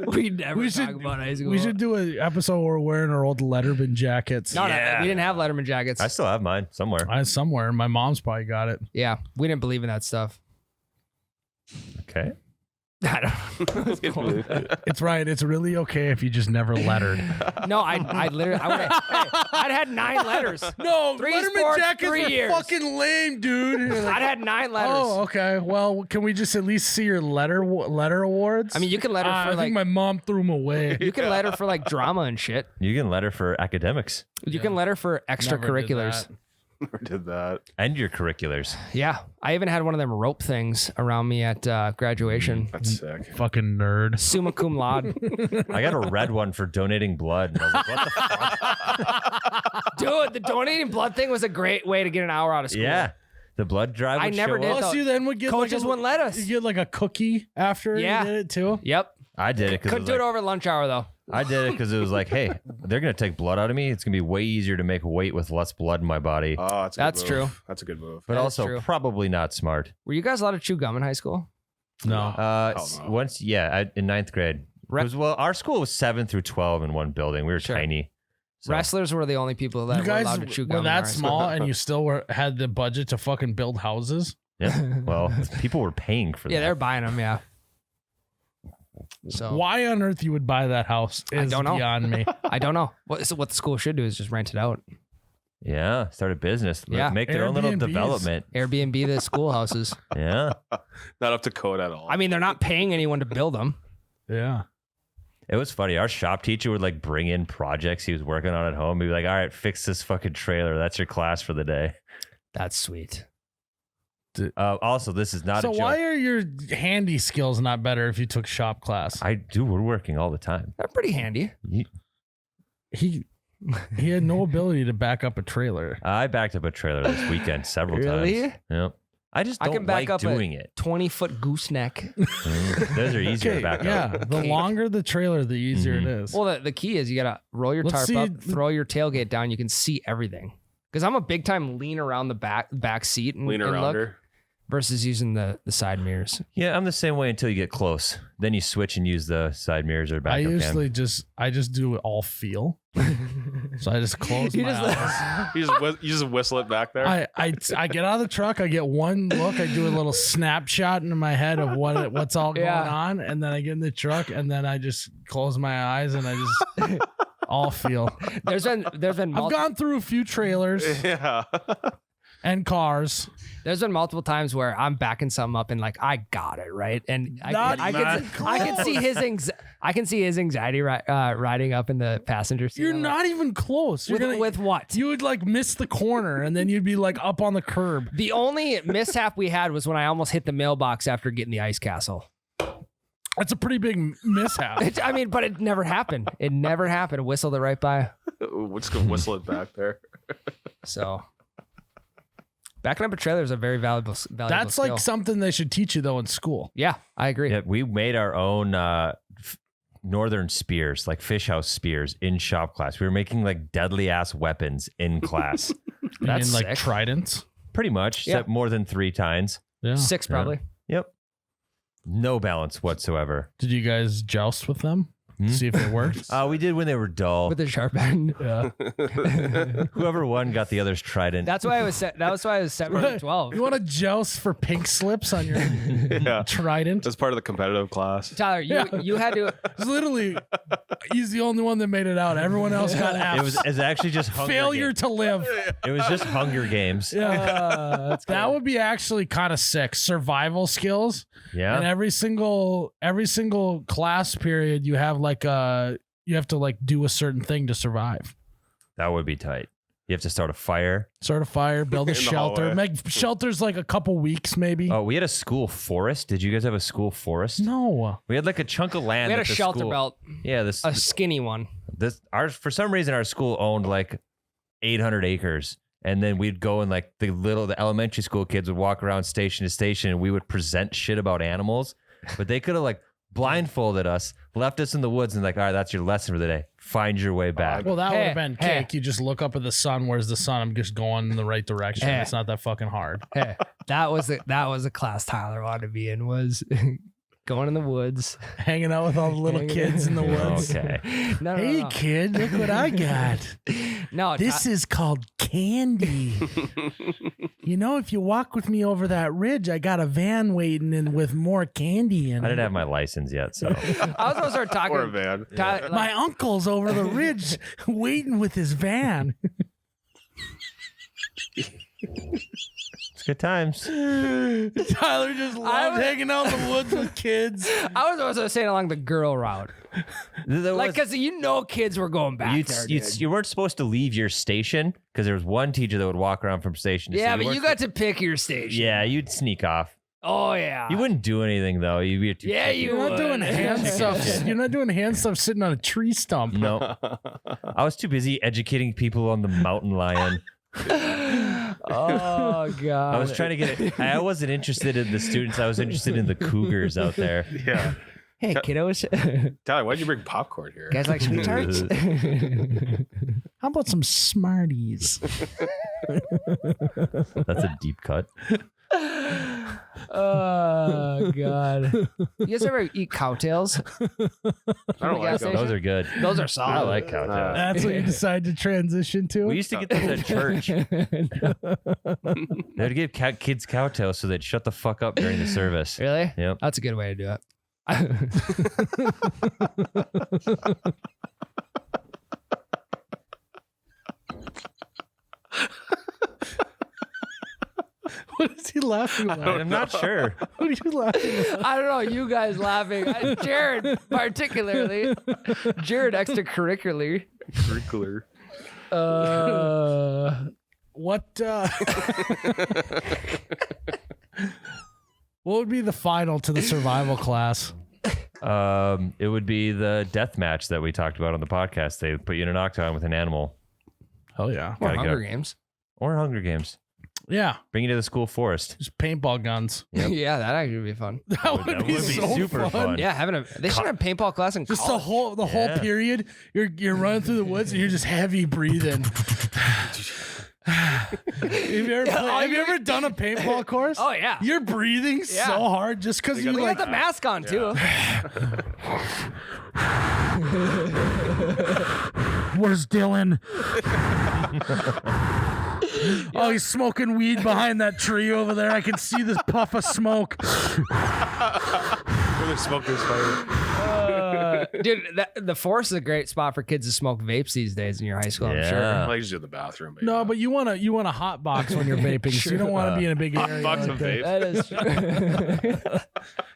we never talk about high school. We should do an episode where we're wearing our old Letterman jackets. No, we didn't have Letterman jackets. I still have mine somewhere. Somewhere. My mom's probably got it. Yeah, we didn't believe in that stuff. Okay. I don't know. It's right. It's really okay if you just never lettered. No, I literally, I'd had 9 letters. No, 3 Letterman sports, jackets 3 are years. fucking lame, dude. I'd had 9 letters. Oh, okay. Well, can we just at least see your letter awards? I mean, you can letter for I like think my mom threw them away. you can letter for like drama and shit. You can letter for academics You can letter for extracurriculars. Never did that. and your curriculars. Yeah, I even had one of them rope things around me at graduation. That's sick. Fucking nerd. Summa cum laude. I got a red one for donating blood. And I was like, what the fuck? Dude, the donating blood thing was a great way to get an hour out of school. Yeah. The blood drive. I would never show did up. Plus, you then would get Coaches wouldn't let us. You get like a cookie after Yeah. you did it too. Yep. I did it because Couldn't do it over lunch hour though. I did it because it was like, hey, they're gonna take blood out of me. It's gonna be way easier to make weight with less blood in my body, Oh, that's a good That's move. true. That's a good move. but that is also true. probably not smart. Were you guys allowed to chew gum in high school? No. Hell no. Once, in 9th grade. Re- Our school was 7 through 12 in one building. We were Sure. tiny. So, Wrestlers were the only people that You were guys allowed to chew gum. were in that our school. small, and you still had the budget to fucking build houses. yeah. Well, people were paying for Yeah, that. they're buying them. Yeah. So Why on earth you would buy that house is don't know. beyond me. I don't know. What the school should do is just rent it out. Yeah. Start a business. Yeah. Make their own little Airbnbs. development. Airbnb the schoolhouses. Yeah. Not up to code at all. I mean, they're not paying anyone to build them. Yeah. It was funny. Our shop teacher would like bring in projects he was working on at home. He'd be like, all right, fix this fucking trailer. That's your class for the day. That's sweet. Also, this is not So a joke. why are your handy skills not better if you took shop class? I do woodworking all the time. They're pretty handy. He had no ability to back up a trailer. I backed up a trailer this weekend several Really? times. Yep. I just I don't can back like up doing it. 20-foot gooseneck. Those are easier to back yeah, up. the Okay. longer the trailer, the easier it is. Well, the key is you gotta roll your Let's tarp up, see- throw your tailgate down. You can see everything. Because I'm a big time lean around the back seat and, Lean and around look her. versus using the side mirrors. Yeah, I'm the same way until you get close. Then you switch and use the side mirrors or I backup usually I just do it all feel. So I just close You my just- eyes. You just whistle it back there. I get out of the truck. I get one look. I do a little snapshot into my head of what's all going Yeah. on, and then I get in the truck, and then I just close my eyes and I just all feel. There's been I've gone through a few trailers yeah. and cars. There's been multiple times where I'm backing something up and like I got it right, and I Not can see I can see his anxiety riding up in the passenger seat. You're I'm not even close. You're like, gonna, with what? you would like miss the corner, and then you'd be like up on the curb. The only mishap we had was when I almost hit the mailbox after getting the ice castle. That's a pretty big mishap. I mean, but it never happened. It never happened. Whistled it right by. We're just gonna whistle it back there. So backing up a trailer is a very valuable That's skill. like something they should teach you though in school. Yeah, I agree. Yeah, we made our own northern spears, like fish house spears, in shop class. We were making like deadly ass weapons in class. That's and like sick. tridents. Pretty much, Yeah. except more than 3 times. Yeah. 6 probably. Yep. No balance whatsoever. Did you guys joust with them? Hmm? See if it worked? We did when they were dull. With a sharp end. Yeah. Whoever won got the other's trident. That's why I was set. That was why I was 7 to 12. You want to joust for pink slips on your Yeah. trident? That's part of the competitive class. Tyler, you had to. It's literally, he's the only one that made it out. Everyone else got F's. It was actually just Hunger Failure Games. to live. It was just Hunger Games. Yeah. That would be actually kind of sick. Survival skills. Yeah. And every single class period, you have you have to like do a certain thing to survive. That would be tight. You have to start a fire. Start a fire, build a In the shelter. hallway. Make shelters like a couple weeks, maybe. Oh, we had a school forest. Did you guys have a school forest? No. We had like a chunk of land. We had a at the shelter school. belt, Yeah, a skinny one. for some reason our school owned like 800 acres, And then we'd go and like the elementary school kids would walk around station to station and we would present shit about animals. But they could have like blindfolded us, left us in the woods and like, all right, that's your lesson for the day. Find your way back. Well, that would have been cake. You just look up at the sun. Where's the sun? I'm just going in the right direction. It's not that fucking hard. Hey, that was a class Tyler wanted to be in, was going in the woods. Hanging out with all the little kids in the woods. Okay. Hey, kid, look what I got. No, This is called candy. You know, if you walk with me over that ridge, I got a van waiting and with more candy in I it. didn't have my license yet, so I was going to start talking. Or a van. Tyler, My uncle's over the ridge waiting with his van. it's good times. Tyler just loved hanging out in the woods with kids. I was also saying along the girl route. Like, because kids were going back there. You weren't supposed to leave your station because there was one teacher that would walk around from station to Yeah, station. but you got to pick your station. Yeah, you'd sneak off. Oh, yeah. You wouldn't do anything though. You'd be too You're not doing hand stuff. You're not doing hand stuff sitting on a tree stump. No. I was too busy educating people on the mountain lion. Oh, God. I was trying to get it. I wasn't interested in the students. I was interested in the cougars out there. Yeah. Hey, kiddos. Tyler, why'd you bring popcorn here? Guys like sweet tarts? How about some Smarties? That's a deep cut. Oh, God. You guys ever eat cowtails? I don't like those. Those are good. Those are solid. I like cowtails. That's what you decided to transition to? We used to get those at church. They'd give kids cowtails so they'd shut the fuck up during the service. Really? Yep. That's a good way to do it. What is he laughing at? I'm not sure. What are you laughing at? I don't know. You guys laughing. Jerrod, particularly. Jerrod, extracurricularly. Curricular. What what would be the final to the survival class? It would be the death match that we talked about on the podcast. They put you in an octagon with an animal. Hell yeah. Or Gotta Hunger go. Games. Or Hunger Games. Yeah. Bring you to the school forest. Just paintball guns. Yep. Yeah, that actually would be fun. That would be so super fun. Yeah, they should have a paintball class in Just college. the whole period, you're running through the woods and you're just heavy breathing. Have you ever done a paintball course? Oh, yeah. You're breathing so hard just because you We like got the mask on, too. Where's Dylan? Oh, he's smoking weed behind that tree over there. I can see this puff of smoke. Where the smoke is fire. Dude, the forest is a great spot for kids to smoke vapes these days in your high school, I'm sure. Yeah. I usually do in the bathroom. No, but you want a hot box when you're vaping. So you don't want to be in a big area. box like of that. vape. That is true.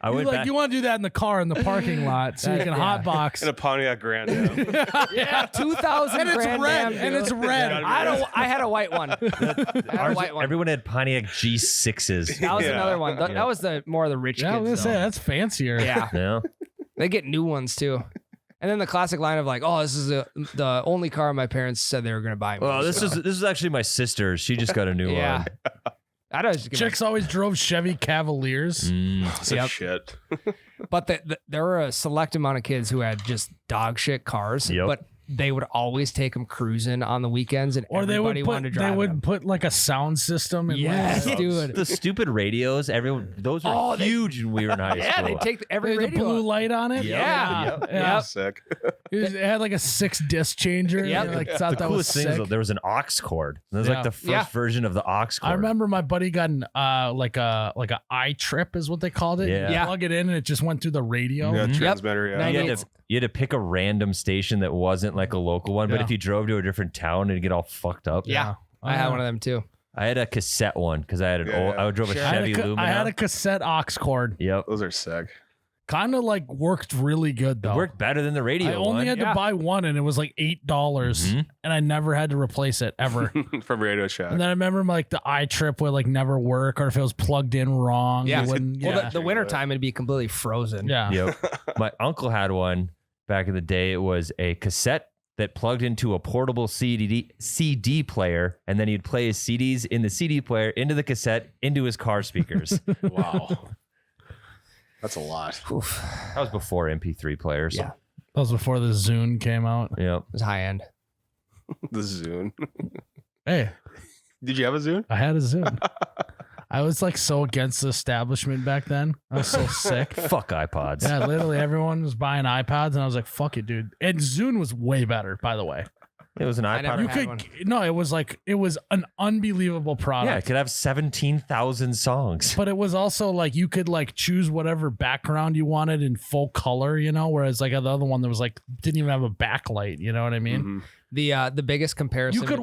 I went back. You want to do that in the car in the parking lot so you can hot box. In a Pontiac Grand Am. Yeah, 2,000 And it's Grand red. Am, And dude. it's red. I had a white one. I had a white one. Everyone had Pontiac G6s. That was Yeah. another one. That was the more of the rich Yeah, I was kids. gonna say though. that's fancier. Yeah, Yeah. they get new ones too. And then the classic line of like, "Oh, this is the only car my parents said they were going to buy me." Well, this is actually my sister's. She just got a new yeah. one. I don't just give Chicks always drove Chevy Cavaliers. Such Yep. shit. But there were a select amount of kids who had just dog shit cars. Yep. But they would always take them cruising on the weekends, and Or they would everybody wanted to drive them. put like a sound system. And Yes, like, dude. The stupid radios, those were huge when we were in high Yeah, school. they take every the radio. blue light on it. Yeah. Yeah. Sick. It had like a 6-disc changer. Yep. And, like, thought The that was coolest thing sick. is there was an aux cord. It was Yeah. like the first Yeah. version of the aux cord. I remember my buddy got an like a iTrip is what they called it. Yeah. You Yeah. plug it in and it just went through the radio. Yeah, transmitter. Yeah. Nice. You had to pick a random station that wasn't like a local one, but Yeah. if you drove to a different town, it'd get all fucked up. Yeah. I had one of them too. I had a cassette one because I had an Yeah, old. I drove a sure. Chevy Lumina. I had a cassette aux cord. Yep. Those are sick. Kind of like worked really good though. It worked better than the radio I only one. had to buy one and it was like $8 Mhm. and I never had to replace it ever. From Radio Shack. And then I remember like the iTrip would like never work or if it was plugged in wrong. Yeah. It wouldn't, Well, yeah. the winter time it'd be completely frozen. Yeah. Yep. My uncle had one back in the day. It was a cassette that plugged into a portable CD player, and then he'd play his CDs in the CD player into the cassette into his car speakers. Wow. That's a lot. Oof. That was before MP3 players. Yeah. That was before the Zune came out. Yep. It was high end. The Zune. Hey, Did you have a Zune? I had a Zune. I was like so against the establishment back then. I was so sick. Fuck iPods. Yeah, literally everyone was buying iPods, and I was like, "Fuck it, dude." And Zune was way better, by the way. It was an I never iPod. You had could one. no, it was an unbelievable product. Yeah, it could have 17,000 songs. But it was also like you could like choose whatever background you wanted in full color, you know. Whereas like the other one that was like didn't even have a backlight. You know what I mean? Mhm. The biggest comparison. You could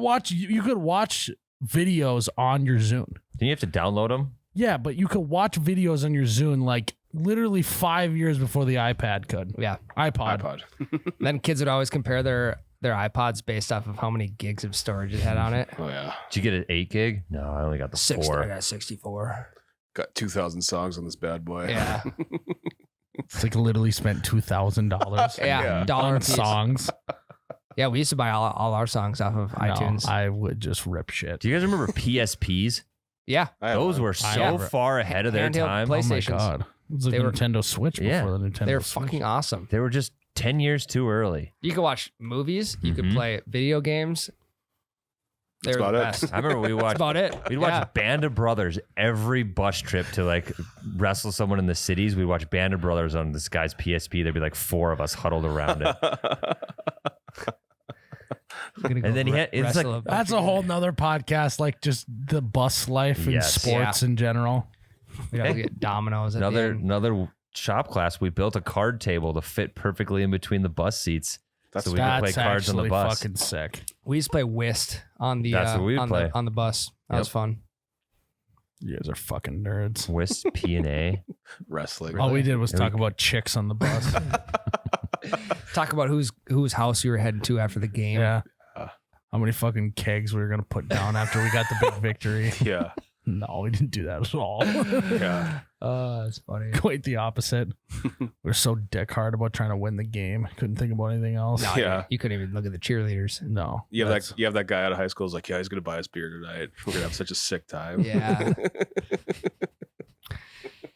watch videos on your Zune. Didn't you have to download them? Yeah, but you could watch videos on your Zune like literally 5 years before the iPad could. Yeah. iPod. Then kids would always compare their iPods based off of how many gigs of storage it had on it. Oh, yeah. Did you get an 8 gig? No, I only got the 4. I got 64. Got 2,000 songs on this bad boy. Yeah. It's like literally spent $2,000 Yeah. Yeah. Dollar on a piece. songs. Yeah, we used to buy all our songs off of iTunes. No, I would just rip shit. Do you guys remember PSPs? Yeah. I had Those one. were so far ahead of their Handheld time. play- Oh my PlayStations. god. It was like They were- Nintendo Switch before Yeah. the Nintendo They're Switch. fucking awesome. They were just 10 years too early. You could watch movies. You could Mhm. play video games. They're That's the about it. best. I remember we That's watched about it. we'd watch Yeah. Band of Brothers every bus trip to like wrestle someone in the cities. We'd watch Band of Brothers on this guy's PSP. There'd be like 4 of us huddled around it. Gonna go And then he had- it's wrestle like- That's a whole nother podcast, like just the bus life and Yes. sports in general. We gotta get dominoes. At the end. Another shop class. We built a card table to fit perfectly in between the bus seats. That's So we could play That's cards on the actually bus. fucking sick. We used to play whist on the That's what we would on play. the on the bus. That was Yep. fun. You guys are fucking nerds. Whist, P&A. wrestling. All we did was Yeah, talk about chicks on the bus. Talk about whose house you were heading to after the game. Yeah. How many fucking kegs we were gonna put down after we got the big victory? Yeah. No, we didn't do that at all. Yeah. That's funny. Quite the opposite. We're so dick hard about trying to win the game. Couldn't think about anything else. No, Yeah. you couldn't even look at the cheerleaders. No. You have that's- that guy out of high school who's like, yeah, he's gonna buy us beer tonight. We're gonna have such a sick time. Yeah.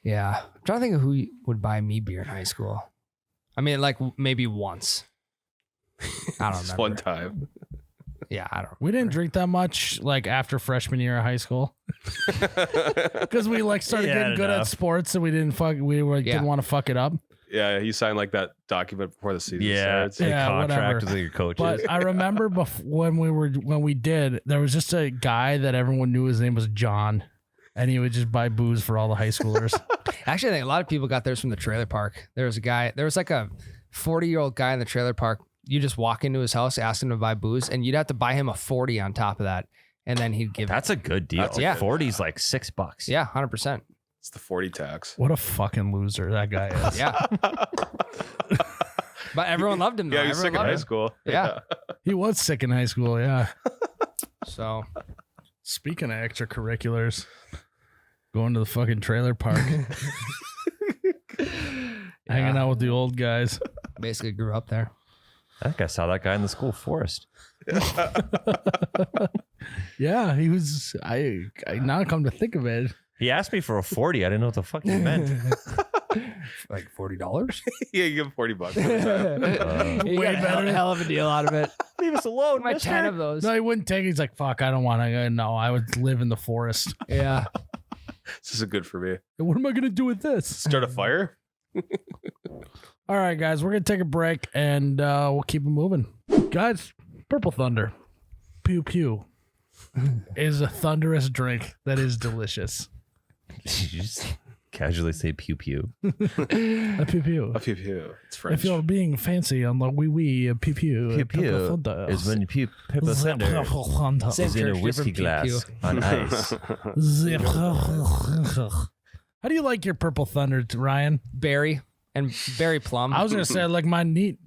Yeah. I'm trying to think of who would buy me beer in high school. I mean, like maybe once. I don't Just remember. one time. Yeah, I don't. We didn't drink that much like after freshman year of high school because we like started Yeah, getting good at enough. sports and we didn't didn't want to fuck it up. Yeah, you signed like that document before the season Yeah, starts. a Yeah, contract whatever. with your coaches. But I remember when we did, there was just a guy that everyone knew his name was John, and he would just buy booze for all the high schoolers. Actually, I think a lot of people got theirs from the trailer park. There was like a 40-year-old guy in the trailer park. You just walk into his house, ask him to buy booze, and you'd have to buy him a 40 on top of that, and then he'd give. That's a good deal. That's a Yeah. good- 40's like $6. Yeah, 100%. It's the 40 tax. What a fucking loser that guy is. Yeah. But everyone loved him. Though. Yeah, he's sick in Everyone high loved him. school. Yeah. He was sick in high school. Yeah. So Speaking of extracurriculars, going to the fucking trailer park, hanging out with the old guys. basically grew up there. I think I saw that guy in the school forest. Yeah, he was. I now come to think of it. He asked me for a 40. I didn't know what the fuck he meant. Like $40. Yeah, you give him $40 every time. You Way got a better. hell of a deal out of it. Leave us alone, My 10 of those. No, he wouldn't take it. He's like, fuck, I don't want to. No, I would live in the forest. Yeah. This isn't good for me. What am I going to do with this? Start a fire? All right, guys, we're going to take a break and we'll keep it moving. Guys, Purple Thunder, Pew Pew, is a thunderous drink that is delicious. Did you just casually say pew pew? A Pew Pew. A pew pew. It's French. If you're being fancy on the wee wee, a Pew Pew. Pew Purple pew Thunder. is when you purple The thunder Purple Thunder. Same is in a church, whiskey different pew glass on ice. How do you like your Purple Thunder, Ryan? Berry and berry plum. I was going to say I like mine neat.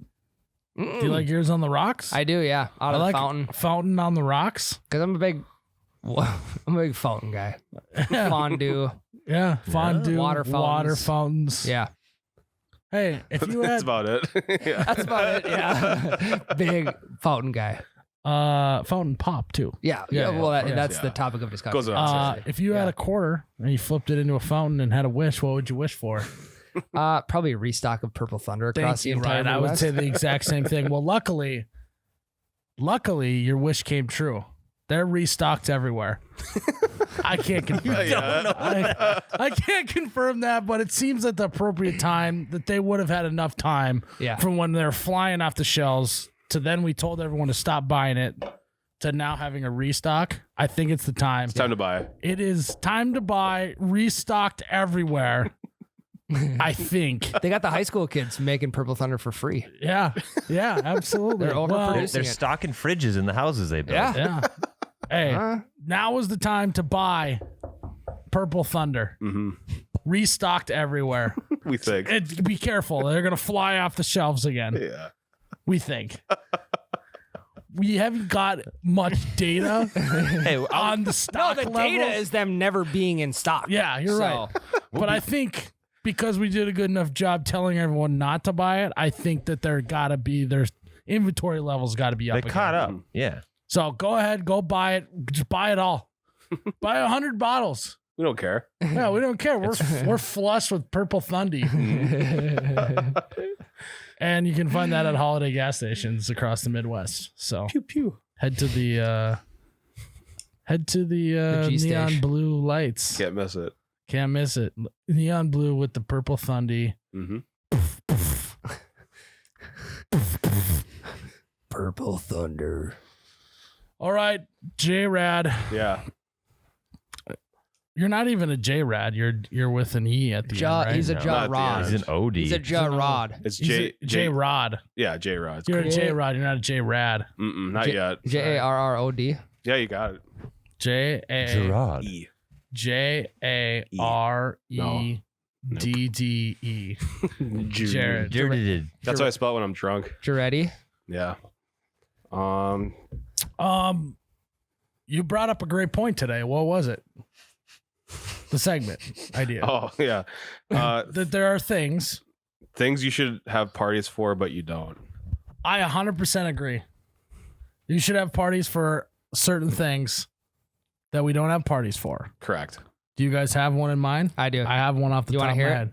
Do you like yours on the rocks? I do, yeah. Out I of like the fountain. Fountain on the rocks. Because I'm a big fountain guy. Fondue. Yeah, fondue, Water water fountains. fountains. Yeah. Hey, if you That's had about it. Yeah. That's about it. Yeah. Big fountain guy. fountain pop too. Yeah. Yeah, Well, yeah, that's yeah. the topic of discussion. Goes without saying. If you had Yeah. a quarter and you flipped it into a fountain and had a wish, what would you wish for? Probably a restock of Purple Thunder across the entire Ryan. I would Midwest. say the exact same thing. Well, luckily, your wish came true. They're restocked everywhere. I can't confirm. Yeah. I can't confirm that, but it seems at the appropriate time that they would have had enough time Yeah. from when they're flying off the shelves to then we told everyone to stop buying it to now having a restock. I think it's the time. It's time to buy. It is time to buy, restocked everywhere. I think. They got the high school kids making Purple Thunder for free. Yeah. Yeah, absolutely. They're overproducing. They're stocking fridges in the houses they built. Yeah. Yeah. Hey, Huh? now is the time to buy Purple Thunder. Mm-hmm. Restocked everywhere. We think. And be careful. They're going to fly off the shelves again. Yeah. We think. We haven't got much data Hey, on the No, stock the levels. data is them never being in stock. Yeah, you're So, right. But I think because we did a good enough job telling everyone not to buy it, I think that their inventory levels got to be up. they again. caught up. Yeah. So go ahead, go buy it. Just buy it all. Buy 100 bottles. We don't care. Yeah, we don't care. We're flush with Purple Thundy. And you can find that at holiday gas stations across the Midwest. So Pew pew. head to the G neon station. blue lights. Can't miss it. Can't miss it. Neon blue with the Purple Thundy. Mm-hmm. Purple Thunder. All right, Jerrod. Yeah. You're not even a Jerrod. You're with an E at the end, right? He's a No, Jerrod. not He's an OD. He's a Jerrod. It's He's J. a J-Rod. Yeah, J-Rod. You're a J- J-Rod. You're not a J-Rad. Not yet. Jarrod. Yeah, you got it. Gerard. E. Jaredde. Jerrod. Jerrod. That's how I spell it when I'm drunk. Jaretti. Yeah. You brought up a great point today. What was it? The segment idea. Oh yeah. That there are things. Things you should have parties for, but you don't. I 100% agree. You should have parties for certain things that we don't have parties for. Correct. Do you guys have one in mind? I do. I have one off the You top wanna of my hear it? head.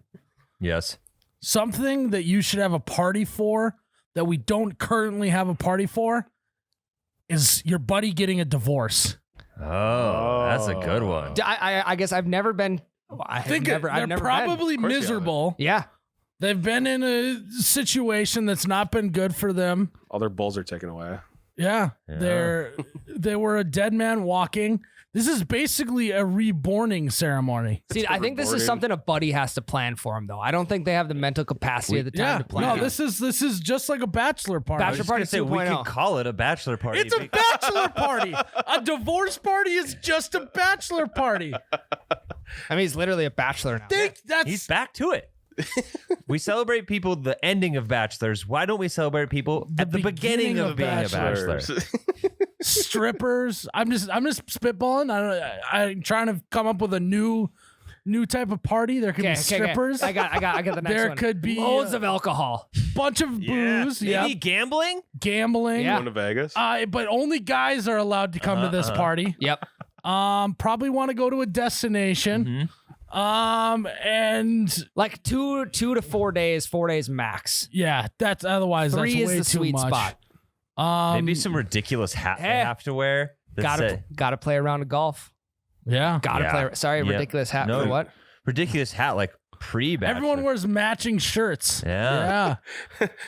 Yes. Something that you should have a party for that we don't currently have a party for is your buddy getting a divorce. Oh, that's a good one. I guess I've never been. I've never they're been. probably Of course you miserable. Yeah. They've been in a situation that's not been good for them. All their bulls are taken away. Yeah, Yeah. they were a dead man walking. This is basically a reborning ceremony. See, I think this is Overboarded. something a buddy has to plan for him, though. I don't think they have the mental capacity at the time Yeah, to plan. no, it. this is just like a bachelor party. Bachelor I was gonna party say we 2.0. could call it a bachelor party. It's a bachelor party. A divorce party is just a bachelor party. I mean, he's literally a bachelor now. That's He's back to it. We celebrate people the ending of bachelors. Why don't we celebrate people at the beginning of being a bachelor? strippers. I'm just spitballing. I'm trying to come up with a new type of party. There could be strippers. I got the next There one. could be loads of alcohol. bunch of booze. Maybe Yeah, gambling? gambling. Yeah. Going to Vegas. But only guys are allowed to come to this party. Yep. Probably want to go to a destination. And Like two to 4 days, 4 days max. yeah, that's otherwise 3 that's is way the too sweet much. spot. Maybe some ridiculous hat they have to wear. that say- Gotta play a round of golf. Yeah. Gotta Yeah. play. Sorry, Yeah. ridiculous hat No. for what? ridiculous hat like pre-bachelor. Everyone wears matching shirts. Yeah.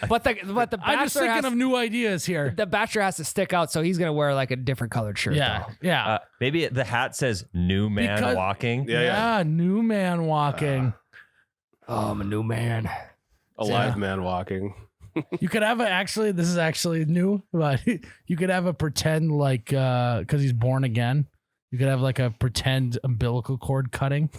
But the I'm just bachelor thinking has, of new ideas here. the bachelor has to stick out, so he's gonna wear like a different colored shirt. Yeah. though. Yeah. Maybe the hat says "New Man Because- Walking." Yeah. New man walking. Oh, I'm a new man. A live man walking. You could have this is actually new, but you could have a pretend because he's born again. You could have like a pretend umbilical cord cutting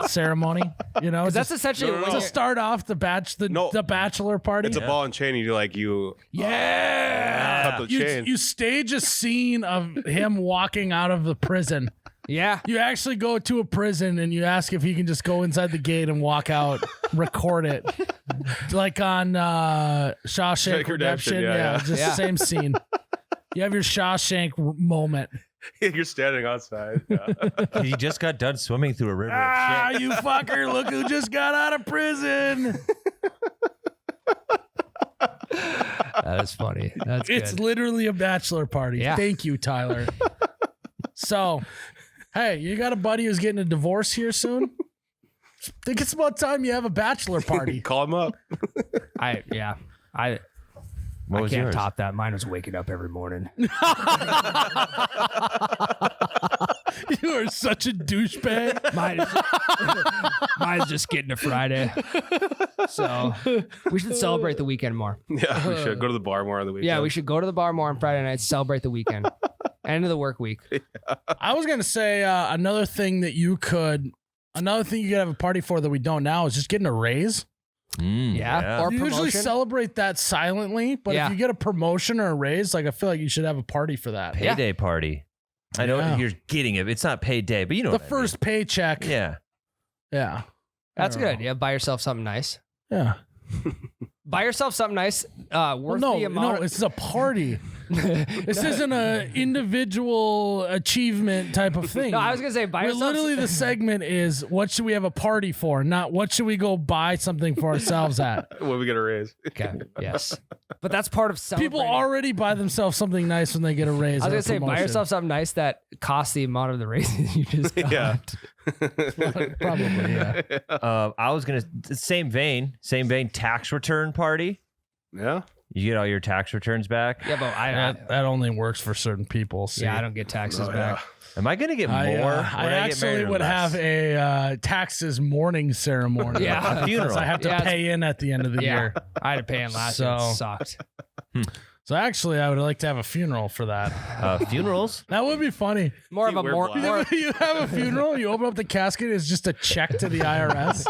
ceremony. You know, That's just essentially No, no, what no. to start off the bachelor party. It's a ball and chain. You Yeah. cut the chain. You stage a scene of him walking out of the prison Yeah. You actually go to a prison and you ask if he can just go inside the gate and walk out, record it. Like on Shawshank Redemption. Yeah. Just the same scene. You have your Shawshank moment. You're standing outside. Yeah. He just got done swimming through a river Ah, of shit. you fucker. Look who just got out of prison. That is funny. That's It's good. literally a bachelor party. Yeah. Thank you, Tyler. So, hey, you got a buddy who's getting a divorce here soon? Think it's about time you have a bachelor party. Call him up. I What was can't yours? top that. Mine was waking up every morning. You are such a douchebag. Mine's just getting to Friday. So we should celebrate the weekend more. Yeah, we should go to the bar more on the weekend. Yeah, we should go to the bar more on Friday night, celebrate the weekend. End of the work week. I was going to say another thing you could have a party for that we don't now is just getting a raise. Yeah. Or You usually promotion. celebrate that silently, but Yeah. if you get a promotion or a raise, like I feel like you should have a party for that. Payday party. I know Yeah. you're getting it. It's not payday, but you know The what I first paycheck. mean. Yeah. Yeah. That's I don't good. know. Yeah, buy yourself something nice. Yeah. Buy yourself something nice. Well, Worth no, the amount. it's a party. This isn't a individual achievement type of thing. No, I was gonna say buy We're yourself. literally the segment is what should we have a party for, not what should we go buy something for ourselves at. When we get a raise. Okay. Yes, but that's part of celebrating. People already buy themselves something nice when they get a raise. I was or gonna a say buy promotion. yourself something nice that costs the amount of the raises you just got. Yeah. Probably, yeah. I was gonna same vein, tax return party. Yeah. You get all your tax returns back. Yeah, but That only works for certain people. See? I don't get taxes Oh, back. Am I gonna get more? I when I get married actually or would less? have a taxes mourning ceremony. Yeah. A funeral. So I have to Yeah, it's- pay in at the end of the Yeah, year. I had to pay in last year. It So- sucked. So actually, I would like to have a funeral for that. Funerals. That would be funny. More of a Wear more. black. more You have a funeral, you open up the casket, it's just a check to the IRS.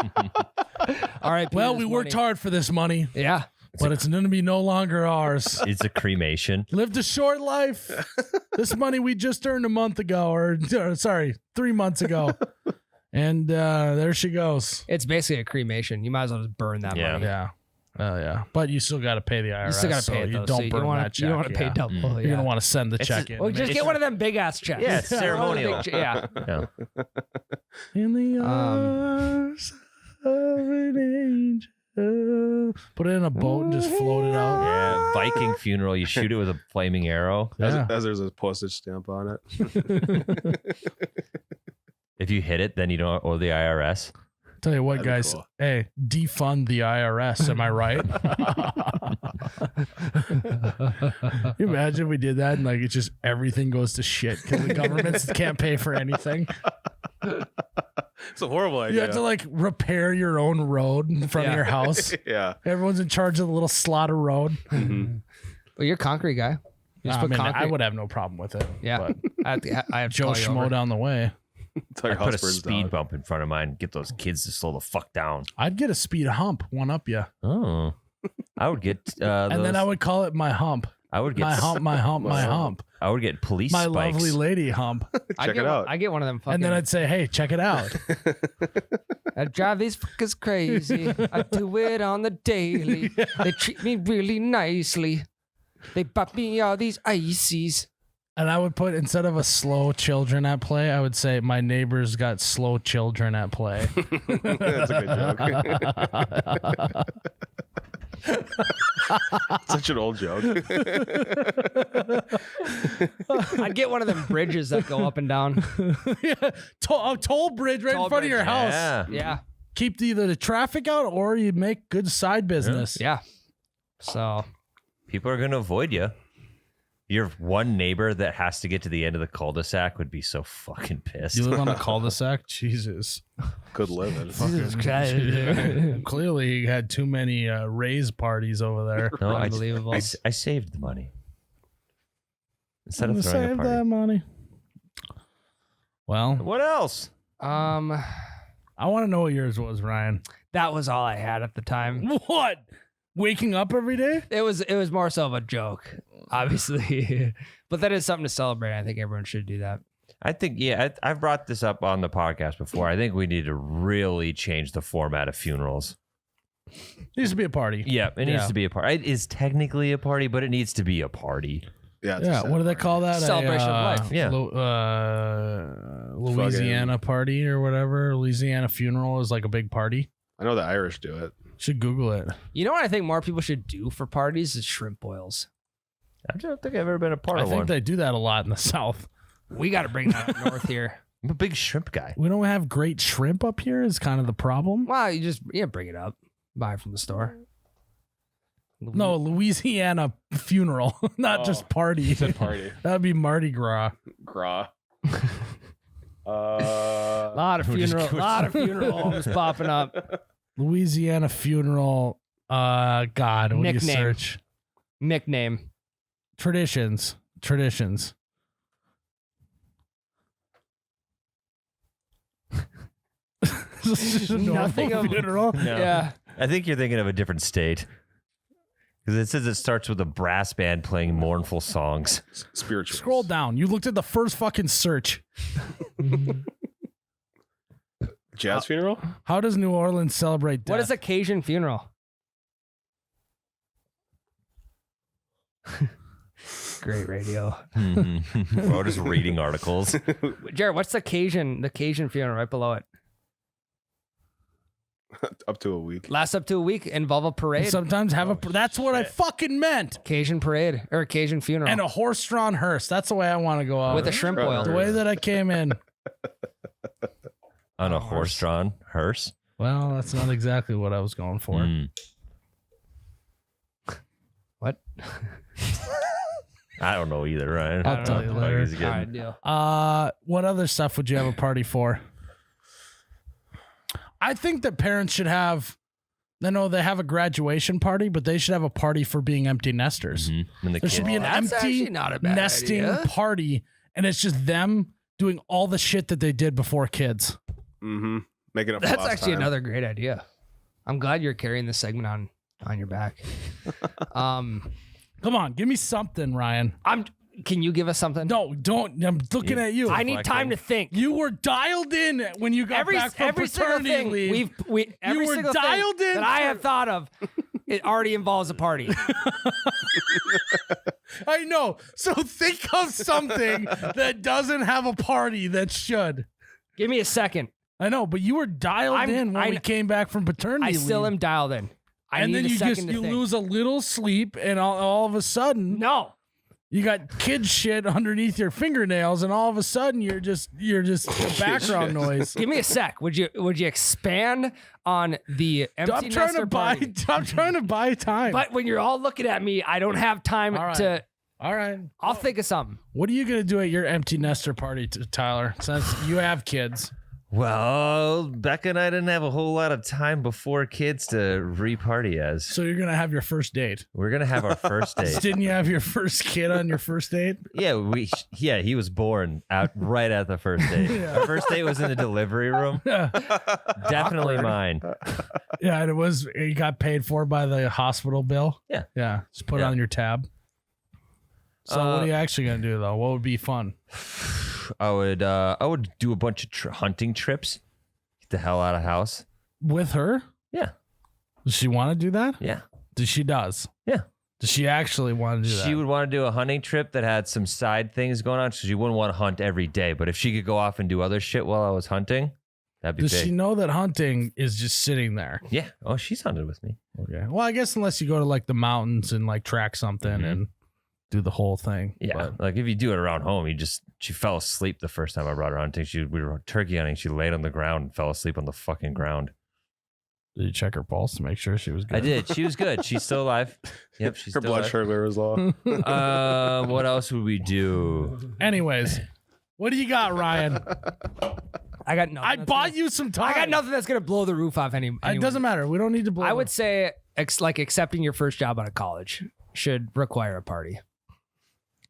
all right. Well, we worked hard for this money, Yeah. but it's going to be no longer ours. It's a cremation. Lived a short life. This money we just earned a month ago, or sorry, 3 months ago. And there she goes. It's basically a cremation. You might as well just burn that Yeah. money. Yeah. Oh, yeah. But you still got to pay the IRS. You still got to pay so it, though. you so don't burn wanna, that check. You don't want to pay yeah. double. You're Yeah. going to want to send the It's check a- in. Well, just get one of them big ass checks. Yeah, it's ceremonial. Yeah. Yeah. In the arms of an angel. Put it in a boat and just float it out. Yeah. Viking funeral. You shoot it with a flaming arrow. Yeah. As there's a postage stamp on it. If you hit it, then you don't owe the IRS. Tell you what, That'd be guys. cool. Hey, defund the IRS. Am I right? Can you imagine if we did that and like it's just everything goes to shit because the governments can't pay for anything. It's a horrible idea. You have to like repair your own road in front of Yeah. your house. Yeah. Everyone's in charge of the little slaughter road. Mhm. Well, you're a concrete guy. You just I put mean, concrete. I would have no problem with it. Yeah. But I have to Joe call you over. Schmo down the way. Until your I put a house burns speed down. bump in front of mine. Get those kids to slow the fuck down. I'd get a speed hump, one up you. Oh. I would get And then I would call it my hump. I would get My hump, my hump, my hump. I would get police My spikes. lovely lady hump. Check it out. I get one of them fucking. And then I'd say, hey, check it out. I drive these fuckers crazy. I do it on the daily. They treat me really nicely. They buy me all these ices. And I would put, instead of a slow children at play, I would say, my neighbor's got slow children at play. That's a good joke. Such an old joke. I'd get one of them bridges that go up and down. Yeah, a toll bridge right Toll in front of your bridge, house. Yeah. Yeah. Keep either the traffic out or you make good side business. Yeah. So People are going to avoid you. Your one neighbor that has to get to the end of the cul-de-sac would be so fucking pissed. You live on a cul-de-sac? Jesus. Good living. Jesus Christ. Clearly, you had too many raise parties over there. No, Unbelievable. I saved the money. Instead I'm of gonna throwing a save party. that money. Well, What else? I want to know what yours was, Ryan. That was all I had at the time. What? Waking up every day? It was more so of a joke, obviously. But that is something to celebrate. I think everyone should do that. I think, I've brought this up on the podcast before. I think we need to really change the format of funerals. Needs to be a party. Yeah, it needs to be a party. It is technically a party, but it needs to be a party. Yeah. What do they call that? Celebration of life. Yeah. Louisiana party or whatever. Louisiana funeral is like a big party. I know the Irish do it. Should Google it. You know what I think more people should do for parties is shrimp boils. I don't think I've ever been a part of I think one. they do that a lot in the South. We got to bring that up north here. I'm a big shrimp guy. We don't have great shrimp up here is kind of the problem. Well, you just bring it up. Buy it from the store. No, Louisiana funeral, not just party. Said party. That'd be Mardi Gras. Gras. lot of funeral homes popping up. Louisiana funeral. God, what do you Nickname. search? Nickname. Traditions. Nothing of funeral. No. Yeah. I think you're thinking of a different state. Because it says it starts with a brass band playing mournful songs. Spiritual. Scroll down. You looked at the first fucking search. Jazz funeral? How does New Orleans celebrate death? What is a Cajun funeral? Great radio. We're just reading articles. Jerrod, what's the Cajun funeral right below it? Up to a week. Last up to a week, involve a parade. Sometimes have a. That's what I fucking meant. Cajun parade or a Cajun funeral. And a horse-drawn hearse. That's the way I want to go out. with a shrimp boil. The way that I came in. On a horse-drawn hearse. Well, that's not exactly what I was going for. Mm. What? I don't know either, Ryan. I'll tell you What the fuck later. is he All getting? right, deal. What other stuff would you have a party for? I think that parents should have. I know they have a graduation party, but they should have a party for being empty nesters. Mhm. And the There should kids- be an That's empty actually not a bad nesting idea. party, and it's just them doing all the shit that they did before kids. Mm-hmm. Making up for That's lost actually time. another great idea. I'm glad you're carrying this segment on your back. Come on, give me something, Ryan. Can you give us something? No, don't. I'm looking at you. I need time to think. You were dialed in when you got back from every single paternity thing leave. every were single dialed thing in that I for- have thought of, it already involves a party. I know. So think of something that doesn't have a party that should. Give me a second. I know, but you were dialed in when we came back from paternity I still leave. am dialed in. I And need then a you second to think. lose a little sleep, and all of a sudden, No. you got kid shit underneath your fingernails, and all of a sudden you're just background noise. Give me a sec. Would you expand on the empty I'm trying nester to buy. party? I'm trying to buy time. But when you're all looking at me, I don't have time All right. to. All right. I'll think of something. What are you gonna do at your empty nester party, Tyler? Since you have kids. Well, Becca and I didn't have a whole lot of time before kids to re-party as. So you're gonna have your first date. We're going to have our first date. Didn't you have your first kid on your first date? Yeah, he was born right at the first date. Our first date was in the delivery room. Yeah. Definitely mine. Yeah, and it got paid for by the hospital bill. Yeah. Yeah. Just put it Yeah. on your tab. So what are you actually gonna do though? What would be fun? I would do a bunch of hunting trips. Get the hell out of house. With her? Yeah. Does she want to do that? Yeah. She does. Yeah. Does she actually want to do that? She would want to do a hunting trip that had some side things going on. So she wouldn't want to hunt every day. But if she could go off and do other shit while I was hunting, that'd be Does big. she know that hunting is just sitting there? Yeah. Oh, she's hunted with me. Okay. Well, I guess unless you go to like the mountains and like track something and do the whole thing. Yeah. But Like if you do it around home, she fell asleep the first time I brought her hunting. We were turkey hunting. She laid on the ground and fell asleep on the fucking ground. did you check her pulse to make sure she was good? I did. She was good. She's still alive. Yep. She's Her still blood alive. sugar was low. What else would we do? Anyways, what do you got, Ryan? I got nothing. I bought you some time. I got nothing that's gonna blow the roof off anyone. It doesn't matter. We don't need to blow. I it. would say like accepting your first job out of college should require a party.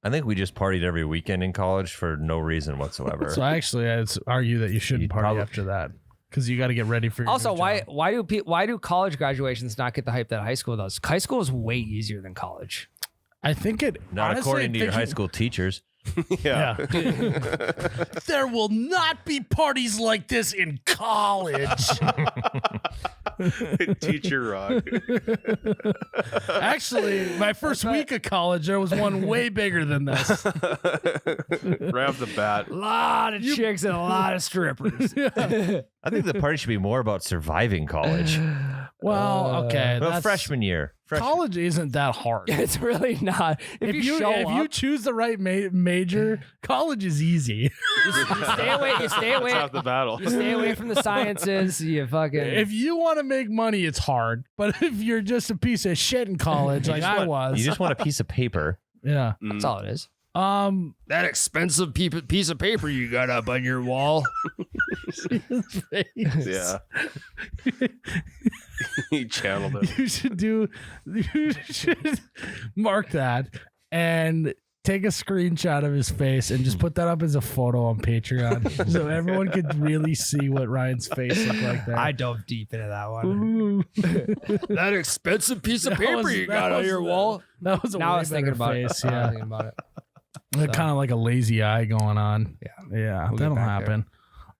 I think we just partied every weekend in college for no reason whatsoever. So actually, I'd argue that you shouldn't You'd party probably- after that because you got to get ready for your Also, new why job. why do college graduations not get the hype that high school does? High school is way easier than college. I think it Not honestly, according to I your think high school teachers. Yeah. There will not be parties like this in college. Teacher rock. Actually, my first week of college, there was one way bigger than this. Right off the bat. A lot of chicks and a lot of strippers. I think the party should be more about surviving college. Well, okay. Well, that's- freshman year. College isn't that hard. It's really not. If you show if up, you choose the right major, college is easy. you stay away. You stay That's away. half the battle. You stay away from the sciences. You fucking. If you want to make money, it's hard. But if you're just a piece of shit in college, like I was, You just want a piece of paper. yeah. that's all it is. That Expensive piece of paper you got up on your wall. Yeah. He channeled it. You should mark that and take a screenshot of his face and just put that up as a photo on Patreon so everyone could really see what Ryan's face looked like there. I dove deep into that one. That expensive piece of paper you got on your wall. That was a Now I way was thinking better about face. it. I was Yeah, thinking about it. kind of like a lazy eye going on. Yeah, We'll get that'll back there.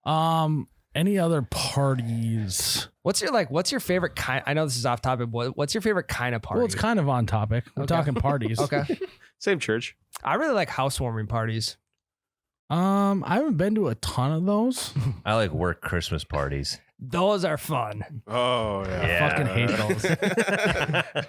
happen. Any other parties? What's your favorite kind? I know this is off topic, but what's your favorite kind of party? Well, it's kind of on topic. We're Okay. talking parties. Okay. Same church. I really like housewarming parties. I haven't been to a ton of those. I like work Christmas parties. Those are fun. Oh, yeah. I fucking hate those.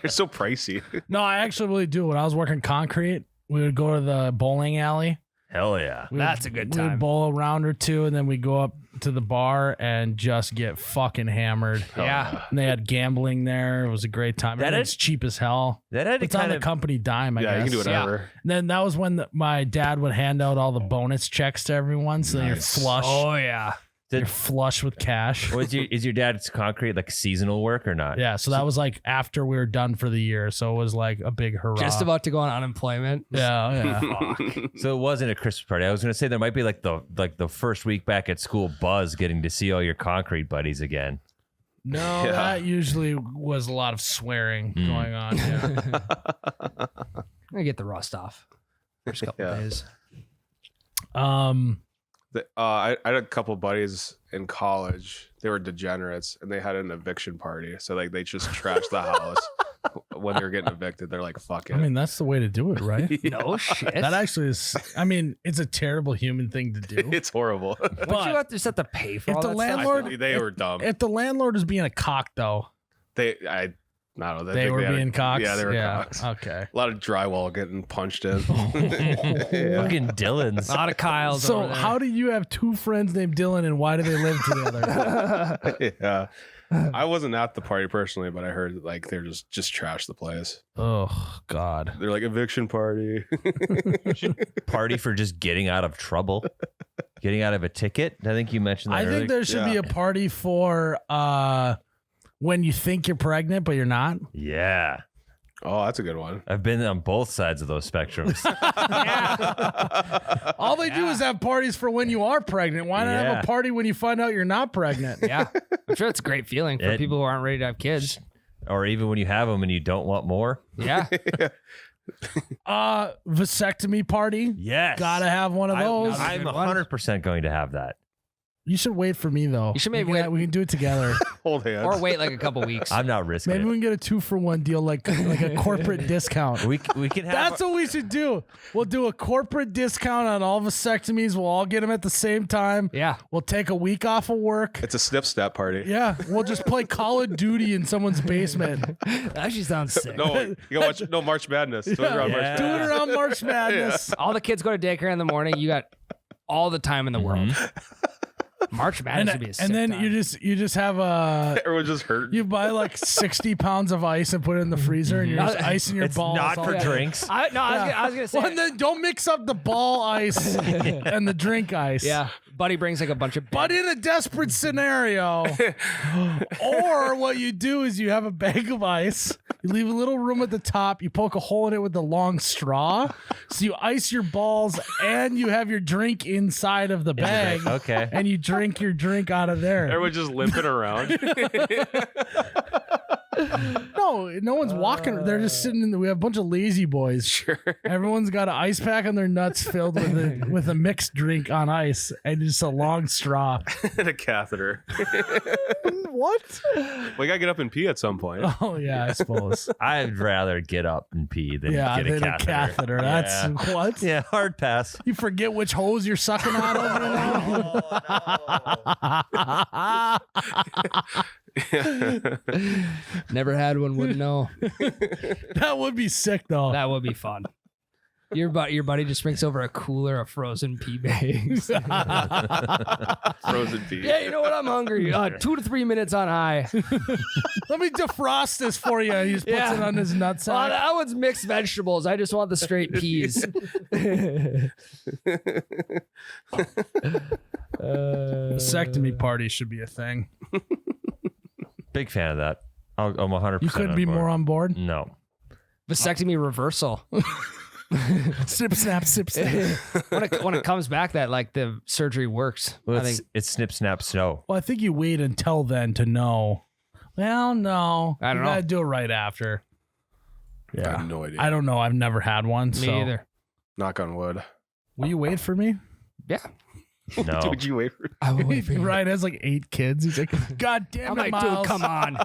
They're so pricey. No, I actually really do. When I was working concrete, we would go to the bowling alley. Hell yeah. That's a good We would time. bowl a round or two, and then we go up to the bar and just get fucking hammered. Yeah. And they had gambling there. It was a great time. That It's cheap as hell. That had to It's on kind the of company dime, I Yeah, guess. you can do whatever. And then that was when my dad would hand out all the bonus checks to everyone, so then you're Nice. flush. Oh yeah. You're flush with cash. is your dad's concrete like seasonal work or not? Yeah, so that was like after we were done for the year, so it was like a big hurrah. Just about to go on unemployment. Yeah. So it wasn't a Christmas party. I was gonna say there might be like the first week back at school buzz getting to see all your concrete buddies again. No, Yeah. that usually was a lot of swearing going on. Yeah. I get the rust off. First couple Yeah. days. I had a couple buddies in college. They were degenerates, and they had an eviction party. So like they just trashed the house when they were getting evicted. They're like, "Fuck it." I mean, that's the way to do it, right? No shit. That actually is. I mean, it's a terrible human thing to do. it's horrible. But you But have to just have to pay for if all the that landlord- They were dumb. if the landlord is being a cock, though, I don't know. they were had being cocks. Yeah, they were cocks. Okay. A lot of drywall getting punched in. Fucking Dylan's. stuff. A lot of Kyle's. So over there. how do you have two friends named Dylan, and why do they live together? Yeah. I wasn't at the party personally, but I heard like they're just trash the place. Oh God. They're like eviction party. Party for just getting out of trouble, getting out of a ticket. I think you mentioned that I earlier. think there should be Yeah. a party for when you think you're pregnant but you're not. Yeah. Oh, that's a good one. I've been on both sides of those spectrums. All they do is have parties for when you are pregnant. Why not have Yeah. a party when you find out you're not pregnant? Yeah, I'm sure it's a great feeling for It- people who aren't ready to have kids. Or even when you have them and you don't want more. Yeah. Vasectomy party. Yes. Gotta have one of those. I- I'm Good one. 100% going to have that. You should wait for me though. You should maybe we can, wait- we can do it together. Hold hands. Or wait like a couple weeks. I'm not risking Maybe we it. can get a 2-for-1 deal, like a corporate discount. We can have. That's what we should do. We'll do a corporate discount on all vasectomies. We'll all get them at the same time. Yeah. We'll take a week off of work. It's a snip step party. Yeah, we'll just play Call of Duty in someone's basement. That actually sounds sick. No, you gotta watch March Madness. Do it around March Yeah. Do Madness. it around March Madness. All the kids go to daycare in the morning. You got all the time in the world. March Madness would be a sick And then time. you just have a Everyone just hurt. you buy like 60 pounds of ice and put it in the freezer, and you're just icing your It's balls. not all for day. drinks. I was gonna say. Well, and then don't mix up the ball ice and the drink ice. Yeah, Buddy brings like a bunch of. But in a desperate scenario, or what you do is you have a bag of ice, you leave a little room at the top, you poke a hole in it with a long straw, so you ice your balls and you have your drink inside of the bag, Okay. and you drink your drink out of there. Everyone just limping around. No one's walking. They're just sitting in we have a bunch of lazy boys. Sure. Everyone's got an ice pack on their nuts filled with a mixed drink on ice and just a long straw. And a catheter. What? We gotta get up and pee at some point. Oh yeah, I suppose. I'd rather get up and pee than Yeah, get a than catheter. That's what? Yeah, hard pass. You forget which hose you're sucking out of Never had one, wouldn't know. That would be sick though. That would be fun. Your buddy just brings over a cooler of frozen pea bags. Frozen pee. Yeah, you know what? I'm hungry. 2 to 3 minutes on high. Let me defrost this for you. He just puts it on his nutsack. Oh, that one's mixed vegetables. I just want the straight peas. Vasectomy party should be a thing. Big fan of that. I'm 100%. You couldn't be more on board. No. Vasectomy reversal. Snip, snap, sip, snap. When it comes back, that like the surgery works. Well, I think. it's snip, snap, snow. Well, I think you wait until then to know. Well, no. I don't you know. gotta do it right after. I Yeah. have no idea. I don't know. I've never had one. Me so. either. Knock on wood. Will you wait for me? Yeah. No. Would you wait for I will wait for you. Ryan has like 8 kids. He's like, God damn I'm it, like, Myles. dude, come on.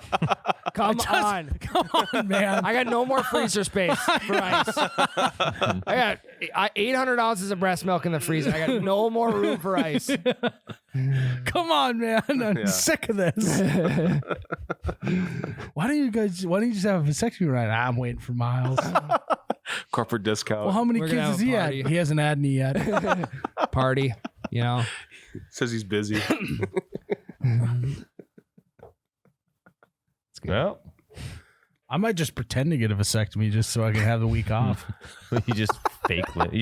Come on. Come on, man. I got no more freezer space for ice. I got 800 ounces of breast milk in the freezer. I got no more room for ice. Come on, man. I'm Yeah. sick of this. Why don't you just have a vasectomy right now? I'm waiting for Myles. corporate discount? Well, how many We're kids gonna have has a he had? party. He hasn't had any yet. Party, you know. Says he's busy. Well, I might just pretend to get a vasectomy just so I can have the week off. you just fake it.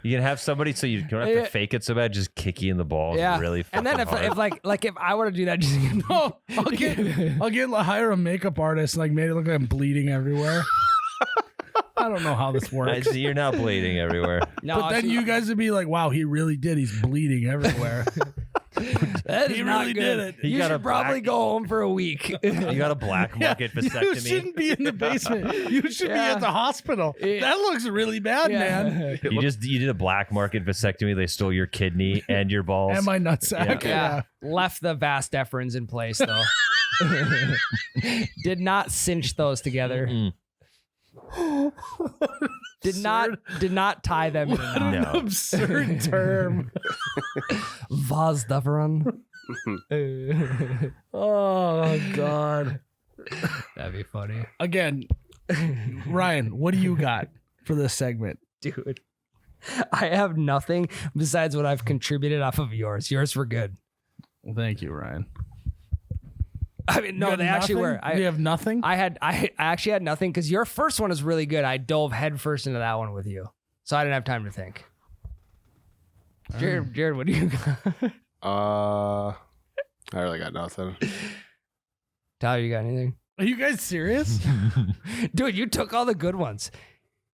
You can have somebody so you don't have to fake it so bad. Just kick you in the balls. Yeah. Really. And then fucking if hard. if I were to do that, just No, I'll hire a makeup artist and like made it look like I'm bleeding everywhere. I don't know how this I works. see you're not bleeding everywhere. no. But then you guys would be like, wow, he really did. He's bleeding everywhere. that is he not really good. did it. You You got a should probably black- go home for a week. You got a black market You vasectomy. shouldn't be in the basement. You should be Yeah. at the hospital. Yeah. That looks really bad, man. You did a black market vasectomy. They stole your kidney and your balls. And my nutsack. Yeah. Left the vas deferens in place though. Did not cinch those together. Mm. Did not tie them in a What knot. an No. absurd term. Vas deferens. Oh, God. That'd be funny. Again, Ryan, what do you got for this segment? Dude. I have nothing besides what I've contributed off of yours. Yours were good. Well, thank you, Ryan. I mean, You no, got they actually nothing? were. We have nothing? I actually had nothing because your first one is really good. I dove headfirst into that one with you, so I didn't have time to think. Jerrod, what do you got? I really got nothing. Tyler, you got anything? Are you guys serious? Dude, you took all the good ones.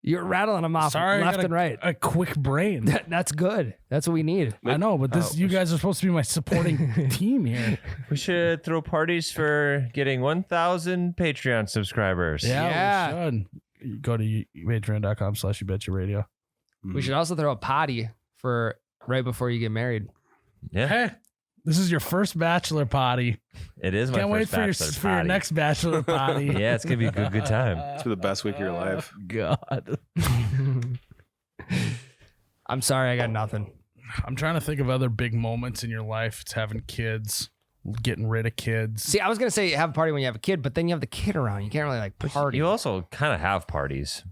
You're rattling them off Sorry, I left got and right. A quick brain. That's good. That's what we need. I know, but you guys are supposed to be my supporting team here. We should throw parties for getting 1,000 Patreon subscribers. Yeah. We should. You go to patreon.com/youbetcharadio. We should also throw a potty for right before you get married. Yeah. Hey, this is your first bachelor potty. It is my Can't wait first for your bachelor next bachelor potty. potty. Yeah, it's gonna be a good time. It's been the best week of your life. God. I'm sorry, I got nothing. I'm trying to think of other big moments in your life. It's having kids, getting rid of kids. See, I was gonna say have a party when you have a kid, but then you have the kid around. You can't really like party. You also kind of have parties,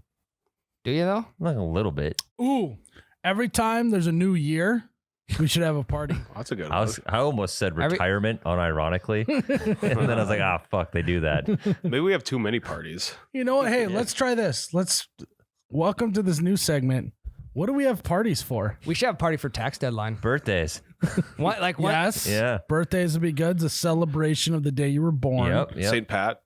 Do you though? like a little bit. Ooh, every time there's a new year, we should have a party. That's a good I one. almost said Every- retirement unironically, and then I was like, ah, fuck, they do that. Maybe we have too many parties. You know what? Hey, let's try this. Welcome to this new segment. What do we have parties for? We should have a party for tax deadline. Birthdays. What? Like what? Yes. Yeah. Birthdays would be good. It's a celebration of the day you were born. Yep. St. Pat,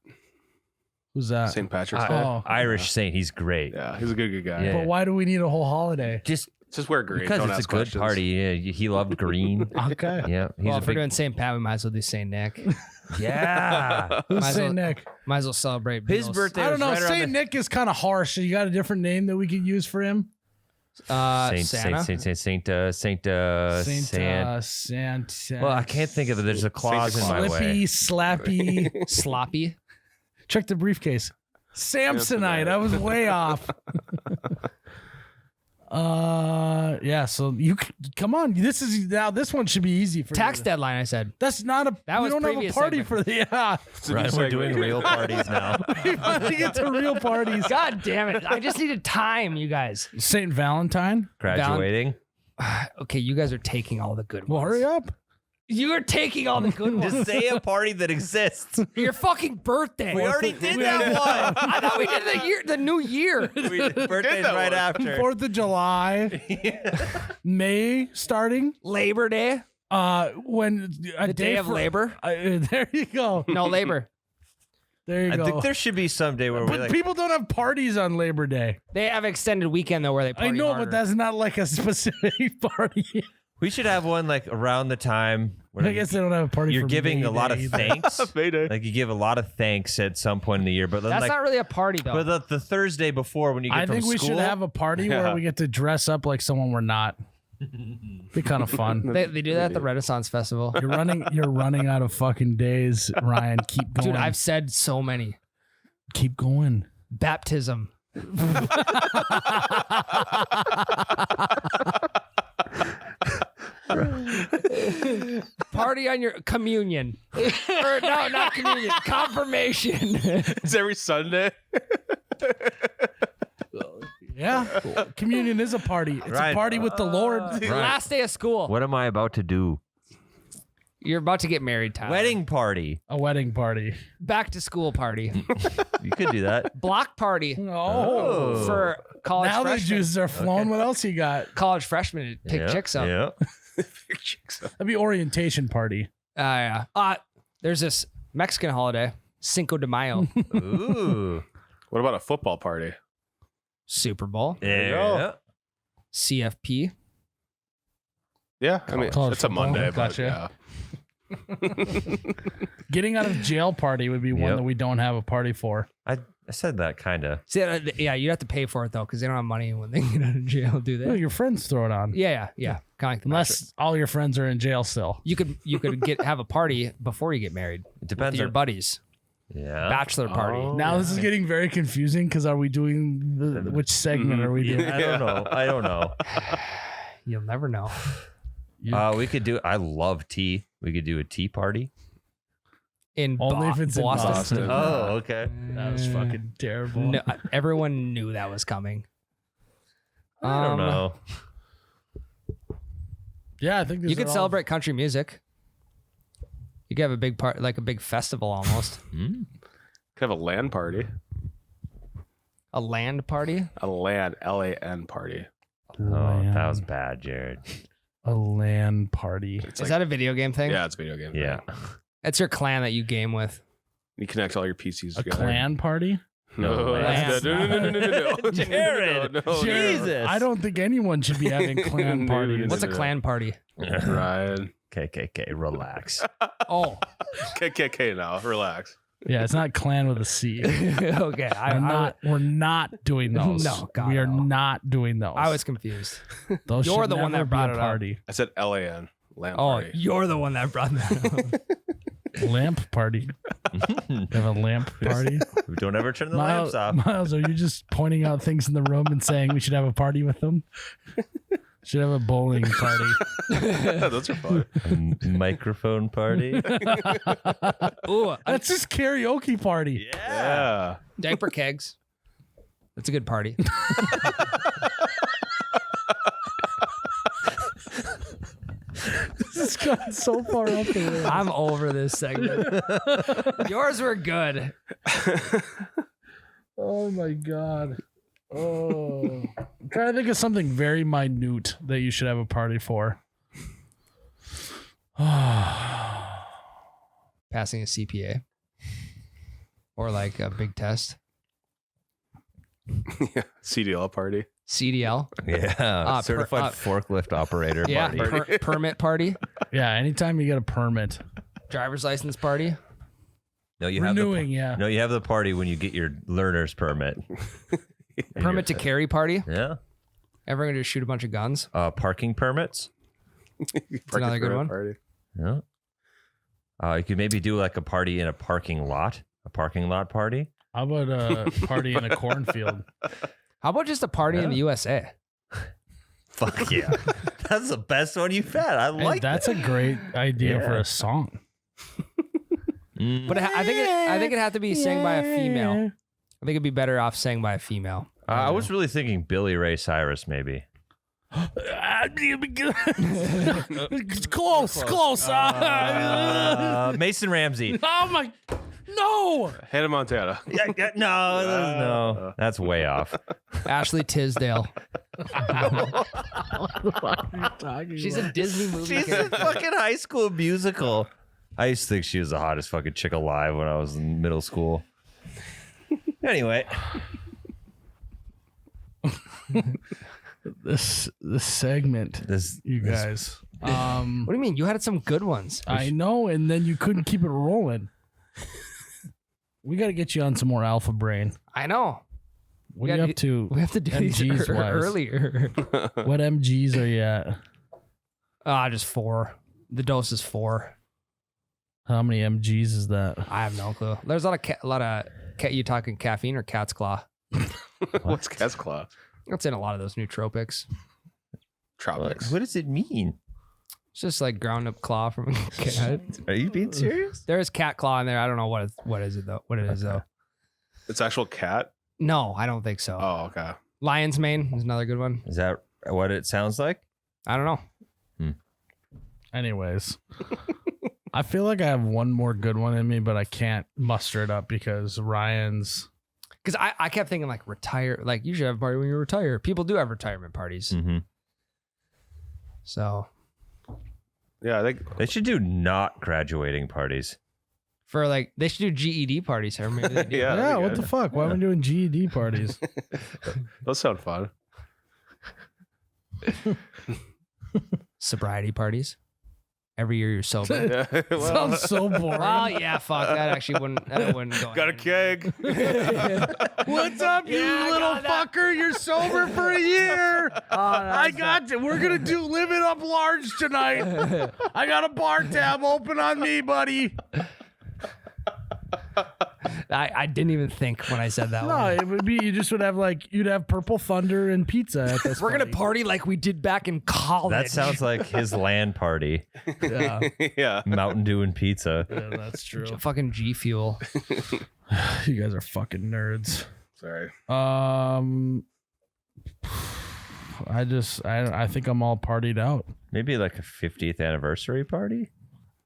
Who's that? St. Patrick's Day. Oh. Irish saint. He's great. Yeah, he's a good guy. Yeah. But why do we need a whole holiday? Just Just wear green. because Don't it's a ask good questions. party. Yeah, he loved green. Okay. Yeah. He's Well, a if we're big, doing St. Pat, we might as well do St. Nick. Yeah. Who's Might as Saint well- Nick? Might as well celebrate His Beatles. birthday I don't was know. right around Saint Nick is kind of harsh. You got a different name that we could use for him? Santa. Santa. Well, I can't think of it. There's a clause in my way. Slappy. Sloppy. Check the briefcase. Samsonite. I was way off. Yeah. So come on. This one should be easy for Tax you. deadline, I said. That's not a. That we was don't have a previous party segment. for the. Yeah. Right, we're doing real parties now. We finally get to real parties. God damn it. I just needed time, you guys. Saint Valentine. Graduating. Okay, you guys are taking all the good Well, ones. hurry up. You are taking all the good ones. Just say a party that exists. Your fucking birthday. We already did that one. I thought we did the new year. Birthday's right after. 4th of July. May starting. Labor Day. When a The day of labor. There you go. No labor. There you I go. think there should be some day where we But like. people don't have parties on Labor Day. They have extended weekend though where they party I know, harder. but that's not like a specific party. We should have one like around the time where I guess they don't have a party. you're for giving May a lot Day of either. thanks. Mayday. Like you give a lot of thanks at some point in the year, but then That's like, not really a party though. but the Thursday before when you get I from think we school, should have a party where Yeah. we get to dress up like someone we're not. Be kind of fun. they do that at the Renaissance Festival. You're running out of fucking days, Ryan. Keep going. Dude, I've said so many. keep going. Baptism. Party on your communion. Or no, not communion. Confirmation. It's every Sunday. Yeah, communion is a party. It's Right. a party with the Lord. Last day of school. What am I about to do? You're about to get married, Tyler. Wedding party. A wedding party. Back to school party. You could do that. Block party Oh, for college now the freshmen. juices are flowing. What else you got? College freshmen to pick Yeah, chicks up. Yeah. That'd be orientation party. Yeah. There's this Mexican holiday, Cinco de Mayo, Ooh. What about a football party? Super Bowl, Yeah. CFP. Yeah, I mean College it's a football. Monday, but Gotcha. yeah. Getting out of jail party would be one Yep. that we don't have a party for. I said that kind of. See, yeah, you'd have to pay for it though, because they don't have money when they get out of jail, do No, they? your friends throw it on. Yeah. Kind of like the Bachelor. Unless all your friends are in jail still. you could have a party before you get married It with depends your on. buddies. Yeah. Bachelor party. Oh. Now this is getting very confusing because are we doing which segment are we doing? I don't know. I don't know. You'll never know. We could do. I love tea. We could do a tea party. In Only if it's in Boston. Oh, okay. That was fucking terrible. No, everyone knew that was coming. I don't know. Yeah, I think You could celebrate country music. You could have a big part, like a big festival almost. Could have a LAN party. A land party. A LAN, LAN party. Oh, that was bad, Jerrod. A LAN party. It's Is that a video game thing? yeah, it's a video game. Yeah. It's your clan that you game with. You connect all your PCs A together. clan party? No, LAN. no. Jerrod. No. Jesus. I don't think anyone should be having clan No, parties. What's a no. clan party? Ryan. KKK. Relax. Oh, KKK now. Relax. Yeah, it's not clan with a C. okay. We're not doing those. No, God, we are no. not doing those. I was confused. Those You're should the one never that brought be a it up. party. I said LAN. LAN Oh, party. you're the one that brought that up. Lamp party. You have a lamp party. Don't ever turn the Miles, lamps off. Miles, are you just pointing out things in the room and saying we should have a party with them? Should have a bowling party. Those are fun. A microphone party. Ooh, That's just karaoke party. Yeah. diaper kegs. That's a good party. This has gone so far up the rails. I'm over this segment. Yours were good. Oh my god. Oh. I'm trying to think of something very minute that you should have a party for. Passing a CPA. Or like a big test. Yeah. CDL party. CDL. Yeah. Certified forklift operator Yeah. party. Permit party. Yeah, anytime you get a permit. Driver's license party. No, you renewing. No, you have the party when you get your learner's permit. Permit to carry party. Yeah. Everyone just shoot a bunch of guns. Parking permits. It's another good one. Party. Yeah. You could maybe do like a party in a parking lot party. How about a party in a cornfield? How about just a party in the USA? Fuck yeah. That's the best one you've had. I Hey, like that's a great idea for a song. But I think it'd have to be sang by a female. I think it'd be better off sang by a female. I was really thinking Billy Ray Cyrus, maybe. Close. Mason Ramsey. Oh my, no. Hannah Montana. No. That's way off. Ashley Tisdale. She's a Disney movie. She's a fucking High School Musical. I used to think she was the hottest fucking chick alive when I was in middle school. Anyway. This segment, you guys. What do you mean? You had some good ones. I know, and then you couldn't keep it rolling. We got to get you on some more Alpha Brain. I know. What are you up to? We have to do these MGs wise? earlier. What MGs are you at? Just 4. The dose is 4. How many MGs is that? I have no clue. There's a lot of you talking caffeine or cat's claw? What's cat's claw? It's in a lot of those nootropics. Tropics. What does it mean? It's just like ground up claw from a cat. Are you being serious? There is cat claw in there. I don't know what it is though. It's actual cat? No, I don't think so. Oh, okay. Lion's mane is another good one. Is that what it sounds like? I don't know. Anyways, I feel like I have one more good one in me, but I can't muster it up because Ryan's. Because I kept thinking like retire, like you should have a party when you retire. People do have retirement parties. Mm-hmm. So Yeah, I think They should do not graduating parties. for like they should do GED parties. Or maybe they do. Yeah, Yeah, that'd be what good. the fuck? Why are we doing GED parties? those sound fun. Sobriety parties. Every year you're sober. Yeah. Well, Sounds so boring. Well, yeah, fuck. That actually wouldn't go. got a keg. What's up, you little fucker? You're sober for a year. I got you. We're gonna do Live It Up Large tonight. I got a bar tab open on me, buddy. I didn't even think when I said that No, one. it would be you just would have you'd have Purple Thunder and pizza at this. We're gonna party. party like we did back in college. That sounds like his LAN party. Yeah, Yeah. Mountain Dew and pizza. yeah, that's true. fucking G Fuel. You guys are fucking nerds. Sorry. I think I'm all partied out. Maybe like a 50th anniversary party.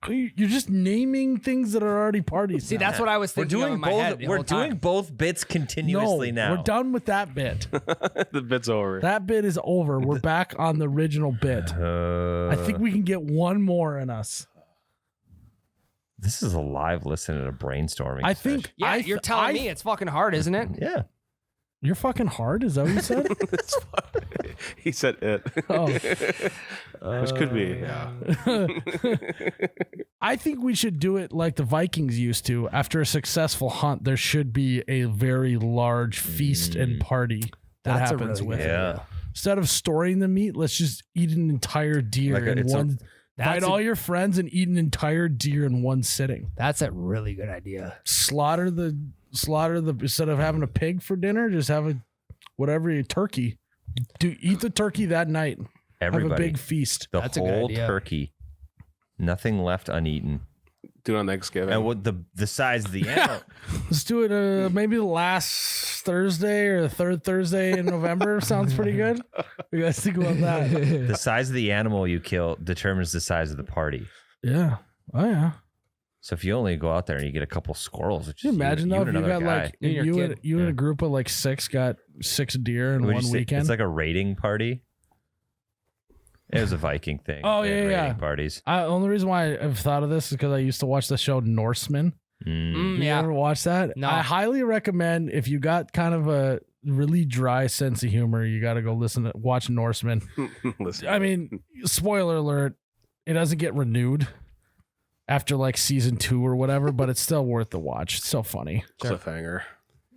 You're just naming things that are already parties. See, now. that's what I was thinking of in my head the We're whole time. doing both bits continuously no, now. we're done with that bit. The bit's over. That bit is over. We're back on the original bit. I think we can get one more in us. This is a live listen to brainstorming. I think. Yeah, you're telling me it's fucking hard, isn't it? Yeah. You're fucking hard. Is that what you said? It's fun. He said it. Oh. Which could be, yeah. I think we should do it like the Vikings used to. After a successful hunt, there should be a very large feast and party that That's a happens really with good it. Yeah. Instead of storing the meat, let's just eat an entire deer Like in it's a- one. Invite That's all a- your friends and eat an entire deer in one sitting. That's a really good idea. Slaughter the instead of having a pig for dinner, just have a turkey. Eat the turkey that night. Have a Everybody. big feast. The That's a good whole idea. turkey. Nothing left uneaten. Do it on Thanksgiving. And what the size of the animal. Let's do it maybe the last Thursday or the third Thursday in November. Sounds pretty good. You guys think about that? The size of the animal you kill determines the size of the party. Yeah. Oh yeah. So if you only go out there and you get a couple squirrels, which Can you imagine though if you got guy. like You and your you kid. and you and a group of like 6 got 6 deer in Would you one say weekend? It's like a raiding party. It was a Viking thing. Oh, They had yeah, yeah. raiding parties. Only reason why I've thought of this is because I used to watch the show Norseman. You Yeah. ever watch that? No. I highly recommend if you got kind of a really dry sense of humor, you got to go watch Norseman. Listen. I mean, spoiler alert, it doesn't get renewed. after like season 2 or whatever, but it's still worth the watch. It's so funny. Cliffhanger.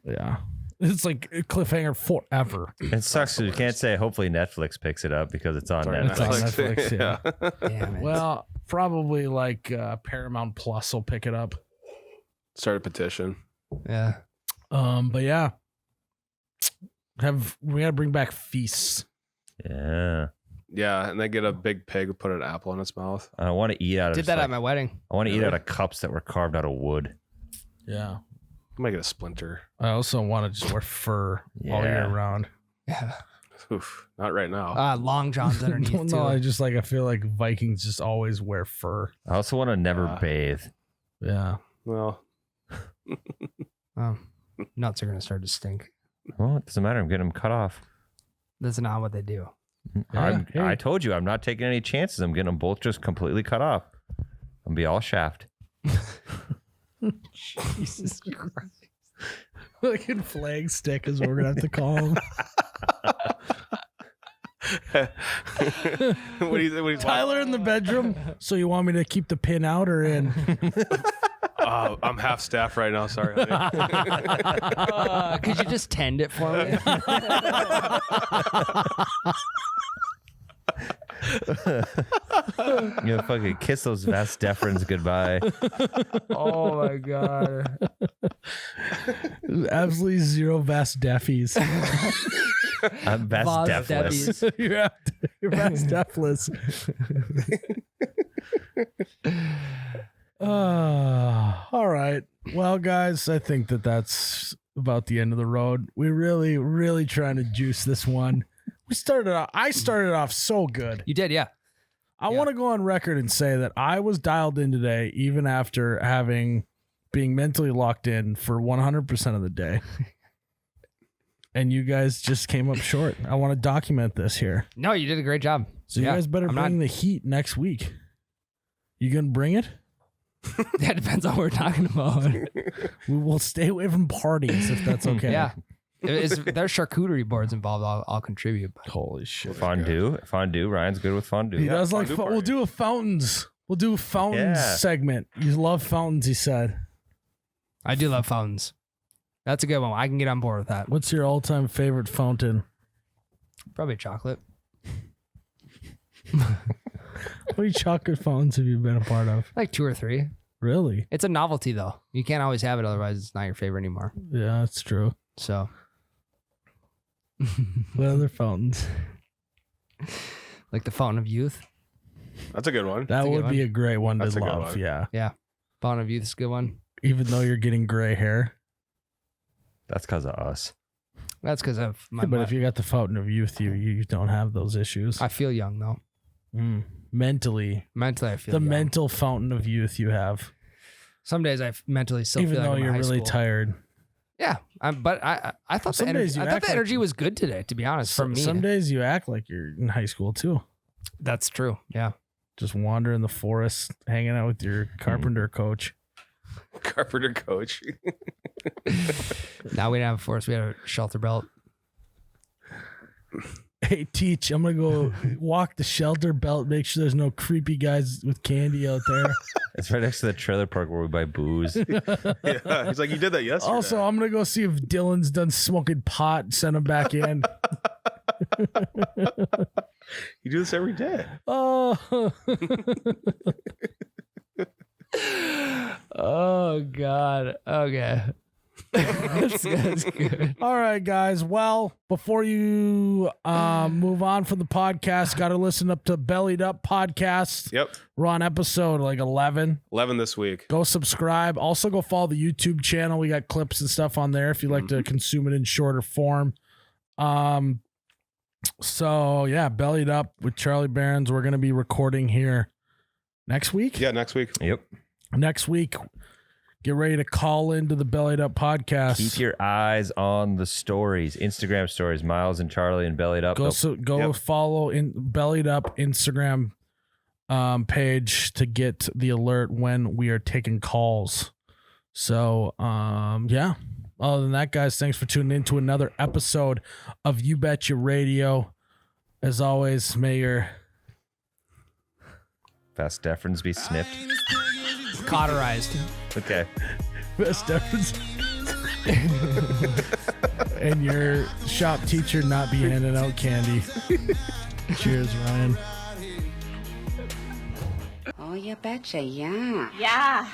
Yeah. It's like a cliffhanger forever. It sucks. You can't say hopefully Netflix picks it up because it's on Netflix. It's on Netflix, yeah. Damn it. Well, probably like Paramount Plus will pick it up. Start a petition. Yeah. But yeah, we gotta bring back feasts. Yeah. Yeah, and then get a big pig, put an apple in its mouth. I want to eat out of. Did that at my wedding. I want to eat out of cups that were carved out of wood. Yeah. Make it a splinter. I also want to just wear fur all year round. Yeah. Oof, not right now. Long johns underneath No, too. I just like I feel like Vikings just always wear fur. I also want to never bathe. Yeah. Well, Nuts are gonna start to stink. Well, it doesn't matter. I'm getting them cut off. That's not what they do. Yeah, I told you I'm not taking any chances. I'm getting them both just completely cut off. I'm gonna be all shaft. Jesus Christ. Fucking flag stick is what we're gonna have to call him. what do you Tyler in the bedroom. So you want me to keep the pin out or in? I'm half staff right now. Sorry. Honey. Could you just tend it for me? You know, fucking kiss those vas deferens goodbye. Oh my god. Absolutely zero vast deffies. I'm vas Vas defless. deffies. You're vast defless. All right. Well, guys, I think that's about the end of the road. We're really trying to juice this one. I started off so good. You did, yeah. I want to go on record and say that I was dialed in today, even after being mentally locked in for 100% of the day. And you guys just came up short. I want to document this here. No, you did a great job. So you guys better bring the heat next week. You gonna bring it? That depends on what we're talking about. We will stay away from parties if that's okay. Yeah. There's charcuterie boards involved. I'll contribute. But. Holy shit. Fondue. Ryan's good with fondue. He does like fondue we'll do a fountains. We'll do a fountains segment. You love fountains, he said. I do love fountains. That's a good one. I can get on board with that. What's your all-time favorite fountain? Probably chocolate. How many chocolate fountains have you been a part of? Like 2 or 3. Really? It's a novelty though. You can't always have it, otherwise it's not your favorite anymore. Yeah, that's true. So What other fountains? like the Fountain of Youth. That's a good one. That a good would be a great one That's to a good love. one. Yeah. Fountain of Youth is a good one. Even though you're getting gray hair. That's because of us. That's because of my. But if you got the fountain of youth, you don't have those issues. I feel young though. Mentally. Mentally, I feel The young. mental fountain of youth you have. Some days I mentally still Even feel like though I'm in you're high really school. tired. Yeah, but I thought Some the days energy. you I thought act the like- energy was good today. To be honest, for me, Some days you act like you're in high school too. that's true. Yeah. Just wander in the forest, hanging out with your carpenter coach. Carpenter coach. Now we didn't have a force. We had a shelter belt. Hey, Teach, I'm going to go walk the shelter belt, make sure there's no creepy guys with candy out there. It's right next to the trailer park where we buy booze. Yeah, he's like, you did that yesterday. Also, I'm going to go see if Dylan's done smoking pot, send him back in. You do this every day. Oh. Oh God. Okay. That's good. All right, guys. Well, before you move on from the podcast, got to listen up to Bellied Up podcast. Yep. We're on episode like 11. 11 this week. Go subscribe. Also, go follow the YouTube channel. We got clips and stuff on there if you like to consume it in shorter form. So yeah, Bellied Up with Charlie Barons. We're gonna be recording here next week. Yeah, next week. Yep. Next week. Get ready to call into the Bellied Up podcast. Keep your eyes on the stories, Instagram stories, Myles and Charlie and Bellied Up. Go follow in Bellied Up Instagram page to get the alert when we are taking calls. So yeah. Other than that, guys, thanks for tuning in to another episode of You Betcha Radio. As always, may your Fast deference be snipped. cauterized. Okay. Best episode. And your shop teacher not be handing out candy. Cheers, Ryan. Oh, you betcha, yeah. Yeah.